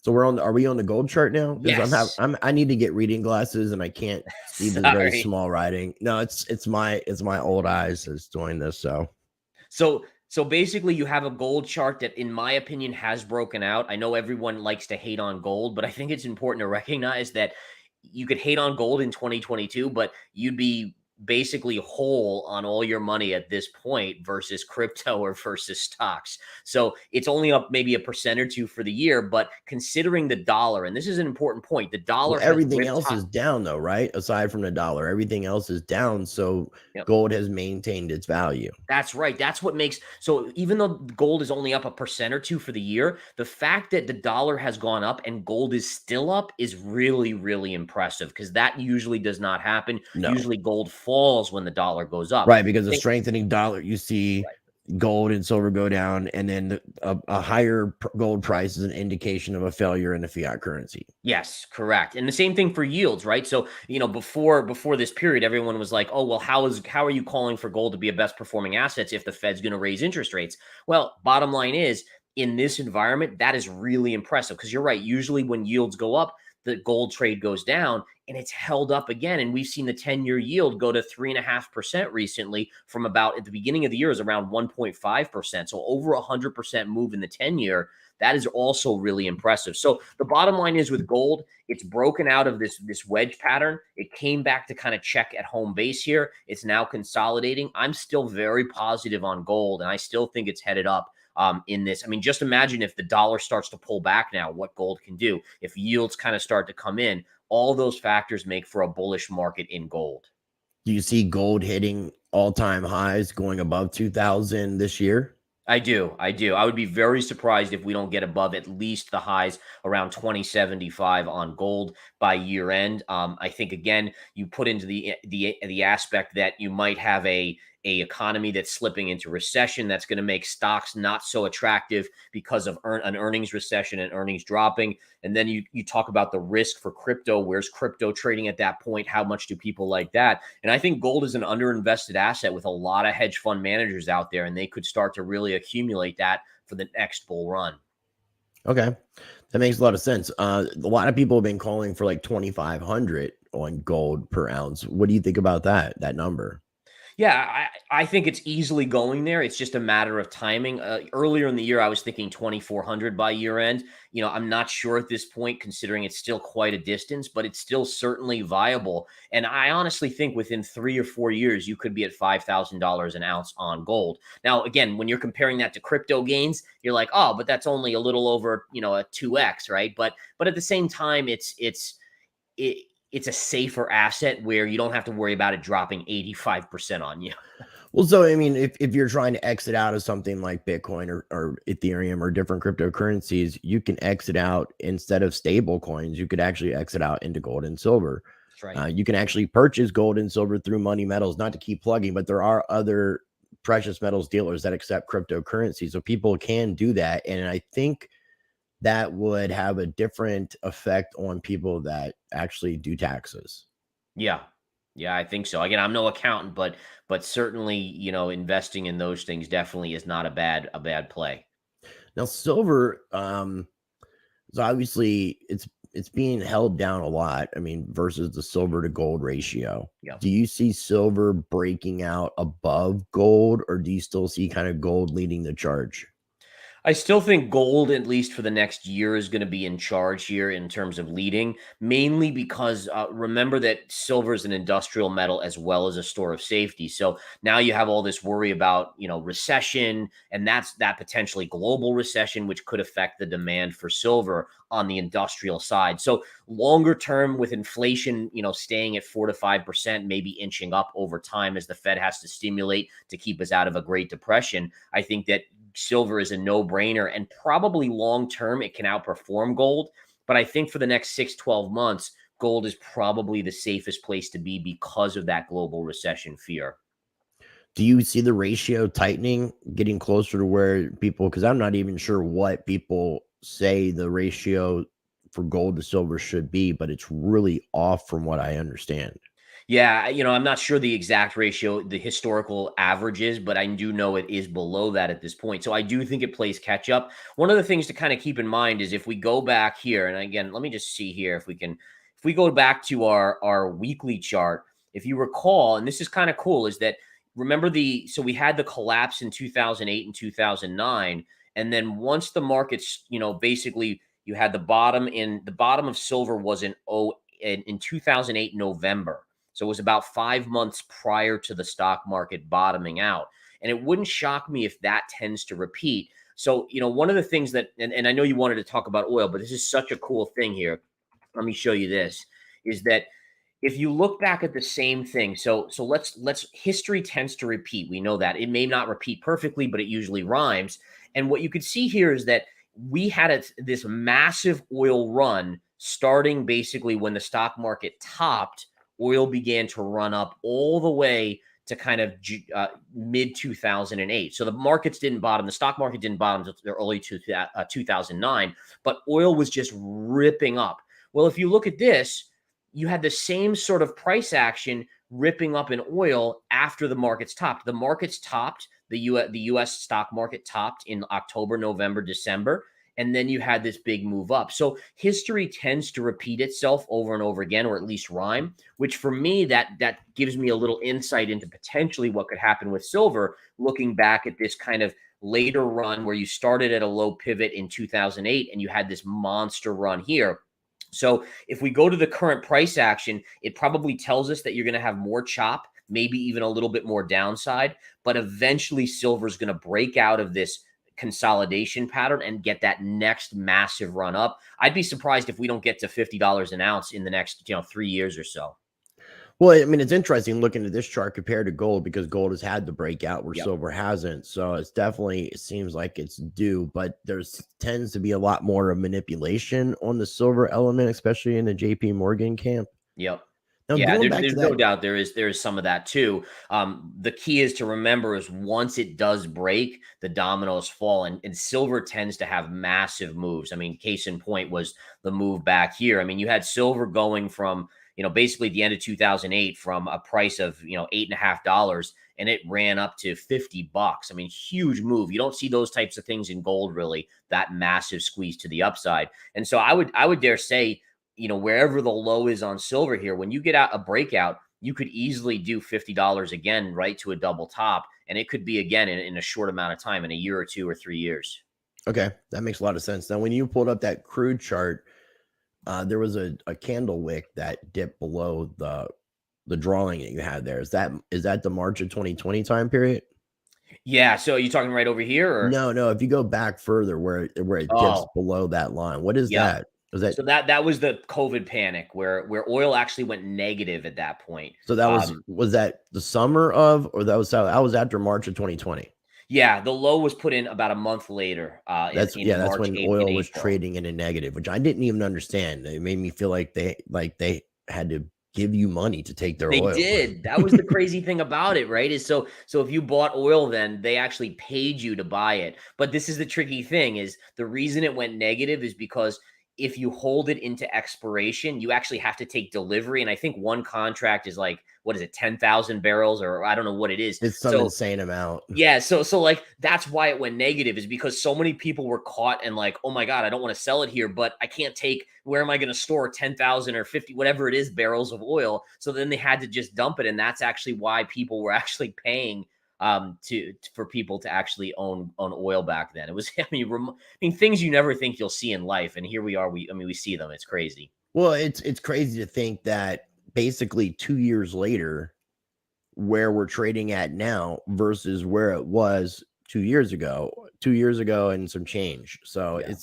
So are we on the gold chart now? Because Yes. I need to get reading glasses and I can't see this very Sorry. small writing. No, it's my old eyes that's doing this. So basically you have a gold chart that, in my opinion, has broken out. I know everyone likes to hate on gold, but I think it's important to recognize that you could hate on gold in 2022, but you'd be basically whole on all your money at this point versus crypto or versus stocks. So it's only up maybe 1% or 2% for the year, but considering the dollar, and this is an important point, the dollar Well, has everything ripped else high. is down though, right? Aside from the dollar, everything else is down. So Yep. gold has maintained its value. That's right. That's what makes, so even though gold is only up 1% or 2% for the year, the fact that the dollar has gone up and gold is still up is really, really impressive, because that usually does not happen. No. Usually gold falls when the dollar goes up. Right, because the Think- strengthening dollar, you see gold and silver go down, and then a higher gold price is an indication of a failure in the fiat currency. Yes, correct. And the same thing for yields, right? So, before this period, everyone was like, "Oh, well, how are you calling for gold to be a best performing assets if the Fed's going to raise interest rates?" Well, bottom line is, in this environment, that is really impressive, because you're right. Usually when yields go up, the gold trade goes down, and it's held up again. And we've seen the 10-year yield go to 3.5% recently, from about, at the beginning of the year, is around 1.5%. So over 100% move in the 10-year. That is also really impressive. So the bottom line is, with gold, it's broken out of this wedge pattern. It came back to kind of check at home base here. It's now consolidating. I'm still very positive on gold, and I still think it's headed up in this. I mean, just imagine if the dollar starts to pull back now, what gold can do. If yields kind of start to come in, all those factors make for a bullish market in gold. Do you see gold hitting all-time highs, going above 2,000 this year? I do. I would be very surprised if we don't get above at least the highs around 2075 on gold by year end. I think, again, you put into the aspect that you might have a economy that's slipping into recession. That's going to make stocks not so attractive because of an earnings recession and earnings dropping. And then you talk about the risk for crypto. Where's crypto trading at that point? How much do people like that? And I think gold is an underinvested asset with a lot of hedge fund managers out there, and they could start to really accumulate that for the next bull run. Okay, that makes a lot of sense. A lot of people have been calling for like 2,500 on gold per ounce. What do you think about that number? Yeah, I think it's easily going there. It's just a matter of timing. Earlier in the year, I was thinking 2,400 by year end. I'm not sure at this point, considering it's still quite a distance, but it's still certainly viable. And I honestly think within 3 or 4 years, you could be at $5,000 an ounce on gold. Now, again, when you're comparing that to crypto gains, you're like, oh, but that's only a little over, a 2x, right? But at the same time, it's a safer asset where you don't have to worry about it dropping 85% on you. Well, so I mean, if you're trying to exit out of something like Bitcoin or Ethereum or different cryptocurrencies, you can exit out instead of stable coins. You could actually exit out into gold and silver. That's right. You can actually purchase gold and silver through Money Metals. Not to keep plugging, but there are other precious metals dealers that accept cryptocurrency, so people can do that. And I think that would have a different effect on people that actually do taxes. Yeah. Yeah, I think so. Again, I'm no accountant, but certainly, investing in those things definitely is not a bad play. Now, silver, so obviously it's being held down a lot. I mean, versus the silver to gold ratio. Yeah. Do you see silver breaking out above gold, or do you still see kind of gold leading the charge? I still think gold, at least for the next year, is going to be in charge here in terms of leading, mainly because remember that silver is an industrial metal as well as a store of safety. So now you have all this worry about, recession, and that potentially global recession, which could affect the demand for silver on the industrial side. So longer term, with inflation, staying at 4 to 5%, maybe inching up over time as the Fed has to stimulate to keep us out of a Great Depression, I think that silver is a no-brainer, and probably long-term it can outperform gold. But I think for the next 6-12 months, gold is probably the safest place to be because of that global recession fear. Do you see the ratio tightening, getting closer to where people, because I'm not even sure what people say the ratio for gold to silver should be, but it's really off from what I understand. Yeah, I'm not sure the exact ratio, the historical average is, but I do know it is below that at this point. So I do think it plays catch up. One of the things to kind of keep in mind is if we go back here, and again, let me just see here if we go back to our weekly chart, if you recall, and this is kind of cool, is that remember so we had the collapse in 2008 and 2009, and then once the markets, basically you had the bottom of silver was in 2008 November. So it was about 5 months prior to the stock market bottoming out. And it wouldn't shock me if that tends to repeat. So, one of the things that, and I know you wanted to talk about oil, but this is such a cool thing here. Let me show you this, is that if you look back at the same thing, so let's history tends to repeat. We know that it may not repeat perfectly, but it usually rhymes. And what you could see here is that we had this massive oil run starting basically when the stock market topped. Oil began to run up all the way to kind of mid 2008. So the markets didn't bottom. The stock market didn't bottom until early 2009, but oil was just ripping up. Well, if you look at this, you had the same sort of price action ripping up in oil after the markets topped. The markets topped, the U.S. stock market topped in October, November, December. And then you had this big move up. So history tends to repeat itself over and over again, or at least rhyme, which for me, that gives me a little insight into potentially what could happen with silver, looking back at this kind of later run where you started at a low pivot in 2008 and you had this monster run here. So if we go to the current price action, it probably tells us that you're going to have more chop, maybe even a little bit more downside, but eventually silver is going to break out of this consolidation pattern and get that next massive run up. I'd be surprised if we don't get to $50 an ounce in the next 3 years or so. Well, I mean, it's interesting looking at this chart compared to gold, because gold has had the breakout where silver hasn't. So it seems like it's due, but there's tends to be a lot more manipulation on the silver element, especially in the JP Morgan camp. Yep. Now, Yeah, going back there's to no that, doubt there is some of that too. The key is to remember is once it does break, the dominoes fall, and silver tends to have massive moves. I mean, case in point was the move back here. I mean, you had silver going from, basically the end of 2008 from a price of, $8.50, and it ran up to $50. I mean, huge move. You don't see those types of things in gold, really, that massive squeeze to the upside. And so I would dare say, wherever the low is on silver here, when you get out a breakout, you could easily do $50 again, right to a double top. And it could be again in a short amount of time, in a year or 2 or 3 years. Okay, that makes a lot of sense. Now, when you pulled up that crude chart, there was a candle wick that dipped below the drawing that you had there. Is that the March of 2020 time period? Yeah. So are you talking right over here or? No. If you go back further, where it dips Oh, below that line, what is yep. that? Was that So that was the COVID panic where oil actually went negative at that point. so? That was that the summer of, or that was after March of 2020? Yeah, the low was put in about a month later, in That's March, when in oil was April. trading in a negative, which I didn't even understand. It made me feel like they had to give you money to take their They oil. did. That was the crazy thing about it, right? Is so if you bought oil, then they actually paid you to buy it. But this is the tricky thing: is the reason it went negative is because if you hold it into expiration, you actually have to take delivery. And I think one contract is like, what is it, 10,000 barrels, or I don't know what it is. It's some So insane amount. yeah, so like that's why it went negative, is because so many people were caught and like, oh my God, I don't want to sell it here, but I can't take, where am I going to store 10,000 or 50, whatever it is, barrels of oil? So then they had to just dump it. And that's actually why people were actually paying for people to actually own oil back then. It was, I mean, things you never think you'll see in life. And here we are. We see them. It's crazy. Well, it's crazy to think that basically 2 years later, where we're trading at now versus where it was 2 years ago and some change. So Yeah.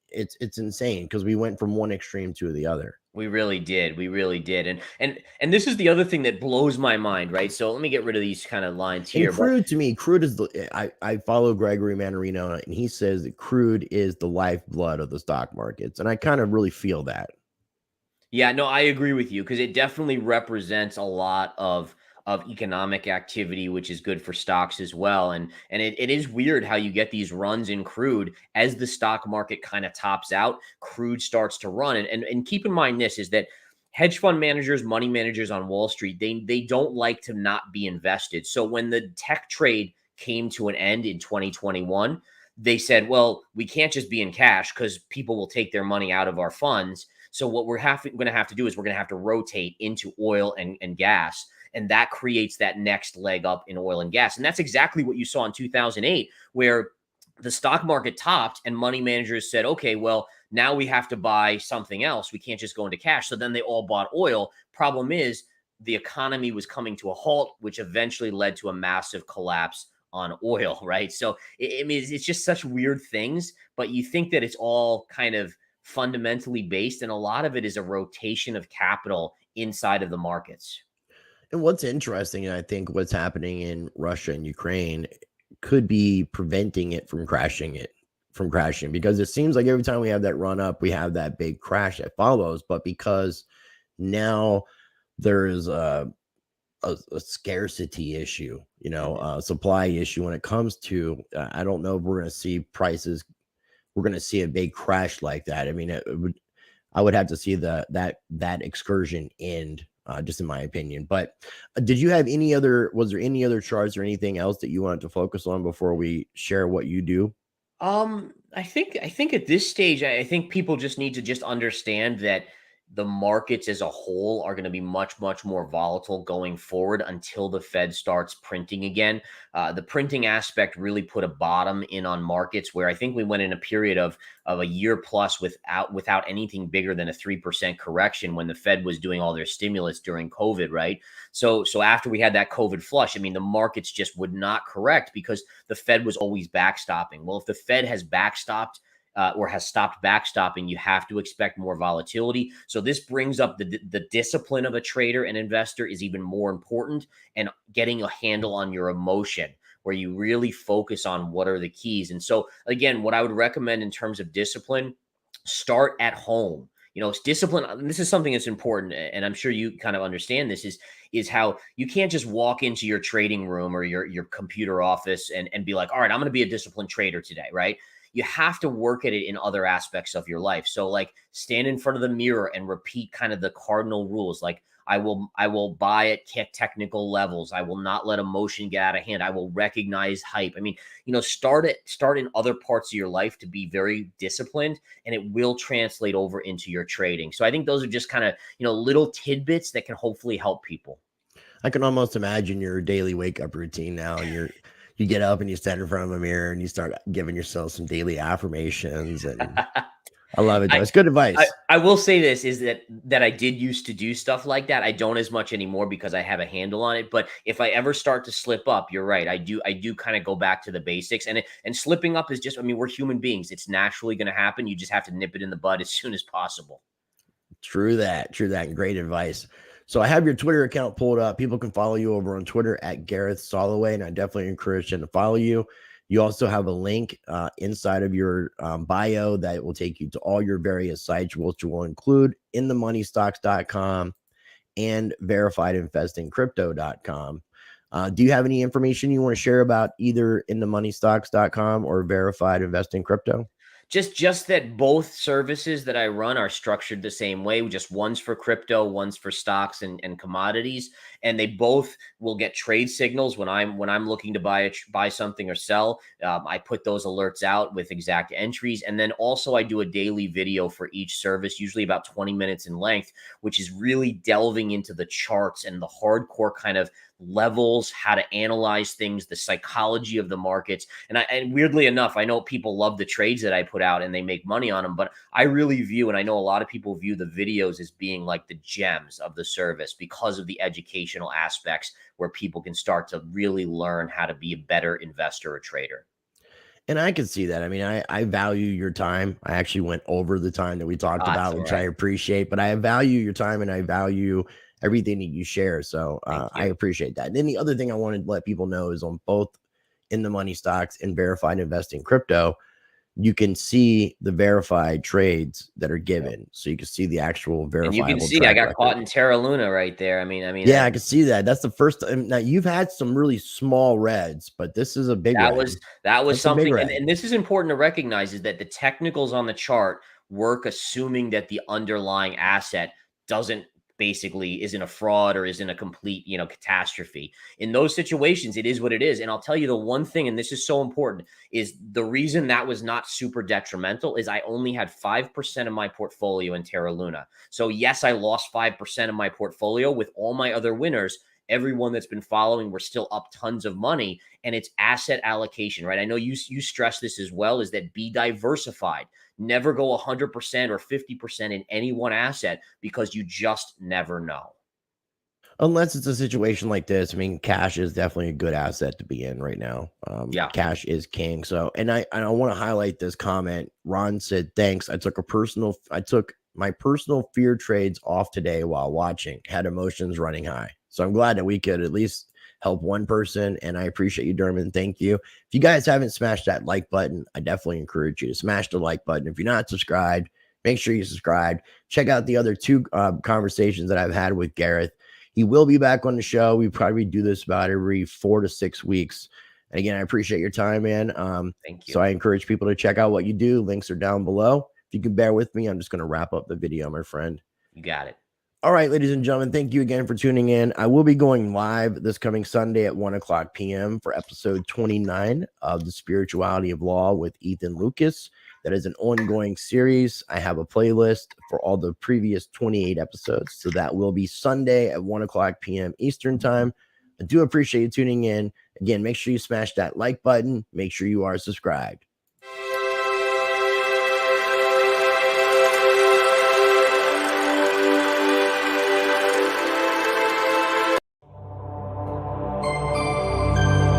it's insane because we went from one extreme to the other. We really did. We really did. And this is the other thing that blows my mind, right? So let me get rid of these kind of lines And here. But crude, to me, crude is I follow Gregory Manarino, and he says that crude is the lifeblood of the stock markets, and I kind of really feel that. yeah, no, I agree with you, because it definitely represents a lot of economic activity, which is good for stocks as well. And it is weird how you get these runs in crude as the stock market kind of tops out, crude starts to run. And keep in mind, this is that hedge fund managers, money managers on Wall Street, they don't like to not be invested. So when the tech trade came to an end in 2021, they said, well, we can't just be in cash because people will take their money out of our funds. So what we're going to have to do is we're going to have to rotate into oil and gas. And that creates that next leg up in oil and gas. And that's exactly what you saw in 2008, where the stock market topped and money managers said, okay, well, now we have to buy something else. We can't just go into cash. So then they all bought oil. Problem is, the economy was coming to a halt, which eventually led to a massive collapse on oil, right? So I mean, it's just such weird things, but you think that it's all kind of fundamentally based, and a lot of it is a rotation of capital inside of the markets. And what's interesting, and I think what's happening in Russia and Ukraine could be preventing it from crashing, because it seems like every time we have that run up, we have that big crash that follows. But because now there is a scarcity issue, a supply issue when it comes to, I don't know if we're going to see prices. We're going to see a big crash like that. I mean, I would have to see that excursion end, just in my opinion. But was there any other charts or anything else that you wanted to focus on before we share what you do? I think at this stage, I think people just need to just understand that the markets as a whole are going to be much, much more volatile going forward until the Fed starts printing again. The printing aspect really put a bottom in on markets, where I think we went in a period of a year plus without anything bigger than a 3% correction when the Fed was doing all their stimulus during COVID, right? So after we had that COVID flush, I mean, the markets just would not correct because the Fed was always backstopping. Well, if the Fed has backstopped or has stopped backstopping, you have to expect more volatility. So this brings up the discipline of a trader and investor is even more important, and getting a handle on your emotion, where you really focus on what are the keys. And so again, what I would recommend in terms of discipline, start at home. It's discipline. And this is something that's important, and I'm sure you kind of understand this, is how you can't just walk into your trading room or your computer office and be like, all right, I'm going to be a disciplined trader today, right? you have to work at it in other aspects of your life. So like stand in front of the mirror and repeat kind of the cardinal rules. Like I will buy at technical levels. I will not let emotion get out of hand. I will recognize hype. I mean, start in other parts of your life to be very disciplined, and it will translate over into your trading. So I think those are just kind of, little tidbits that can hopefully help people. I can almost imagine your daily wake up routine now. And you get up and you stand in front of a mirror and you start giving yourself some daily affirmations. And I love it though. It's good advice. I will say this is that I did used to do stuff like that. I don't as much anymore because I have a handle on it. But if I ever start to slip up, you're right. I do kind of go back to the basics, and slipping up is just, I mean, we're human beings. It's naturally going to happen. You just have to nip it in the bud as soon as possible. True that. And great advice. So I have your Twitter account pulled up. People can follow you over on Twitter at Gareth Soloway, and I definitely encourage them to follow you. You also have a link inside of your bio that will take you to all your various sites, which will include inthemoneystocks.com and verifiedinvestingcrypto.com. Do you have any information you want to share about either inthemoneystocks.com or verified investing crypto? Just that both services that I run are structured the same way. Just one's for crypto, one's for stocks and commodities, and they both will get trade signals when I'm looking to buy something or sell. I put those alerts out with exact entries, and then also I do a daily video for each service, usually about 20 minutes in length, which is really delving into the charts and the hardcore kind of levels, how to analyze things, the psychology of the markets. And weirdly enough, I know people love the trades that I put out and they make money on them, but I really view, and I know a lot of people view the videos as being like the gems of the service because of the educational aspects where people can start to really learn how to be a better investor or trader. And I can see that. I mean, I value your time. I actually went over the time that we talked about, which I appreciate, but I value your time and I value everything that you share. So I appreciate that. And then the other thing I wanted to let people know is on both In the Money Stocks and Verified Investing Crypto, you can see the verified trades that are given. So you can see the actual verifiable. And you can see I got caught in Terra Luna right there. I mean, yeah, I can see that. That's the first time. Now you've had some really small reds, but this is a big red. That was something. And this is important to recognize, is that the technicals on the chart work assuming that the underlying asset isn't a fraud or isn't a complete, catastrophe. In those situations, it is what it is. And I'll tell you the one thing, and this is so important, is the reason that was not super detrimental is I only had 5% of my portfolio in Terra Luna. So yes, I lost 5% of my portfolio. With all my other winners, everyone that's been following, we're still up tons of money, and it's asset allocation, right? I know you stress this as well, is that be diversified. Never go 100% or 50% in any one asset, because you just never know. Unless it's a situation like this. I mean, cash is definitely a good asset to be in right now. Cash is king. So, and I want to highlight this comment. Ron said, thanks. I took my personal fear trades off today while watching, had emotions running high. So I'm glad that we could at least help one person, and I appreciate you, Dermot. Thank you. If you guys haven't smashed that like button, I definitely encourage you to smash the like button. If you're not subscribed, make sure you subscribe. Check out the other two conversations that I've had with Gareth. He will be back on the show. We probably do this about every 4 to 6 weeks. And again, I appreciate your time, man. Thank you. So I encourage people to check out what you do. Links are down below. If you can bear with me, I'm just going to wrap up the video, my friend. You got it. All right, ladies and gentlemen, thank you again for tuning in. I will be going live this coming Sunday at 1:00 p.m. for episode 29 of The Spirituality of Law with Ethan Lucas. That is an ongoing series. I have a playlist for all the previous 28 episodes. So that will be Sunday at 1:00 p.m. Eastern time. I do appreciate you tuning in. Again, make sure you smash that like button. Make sure you are subscribed.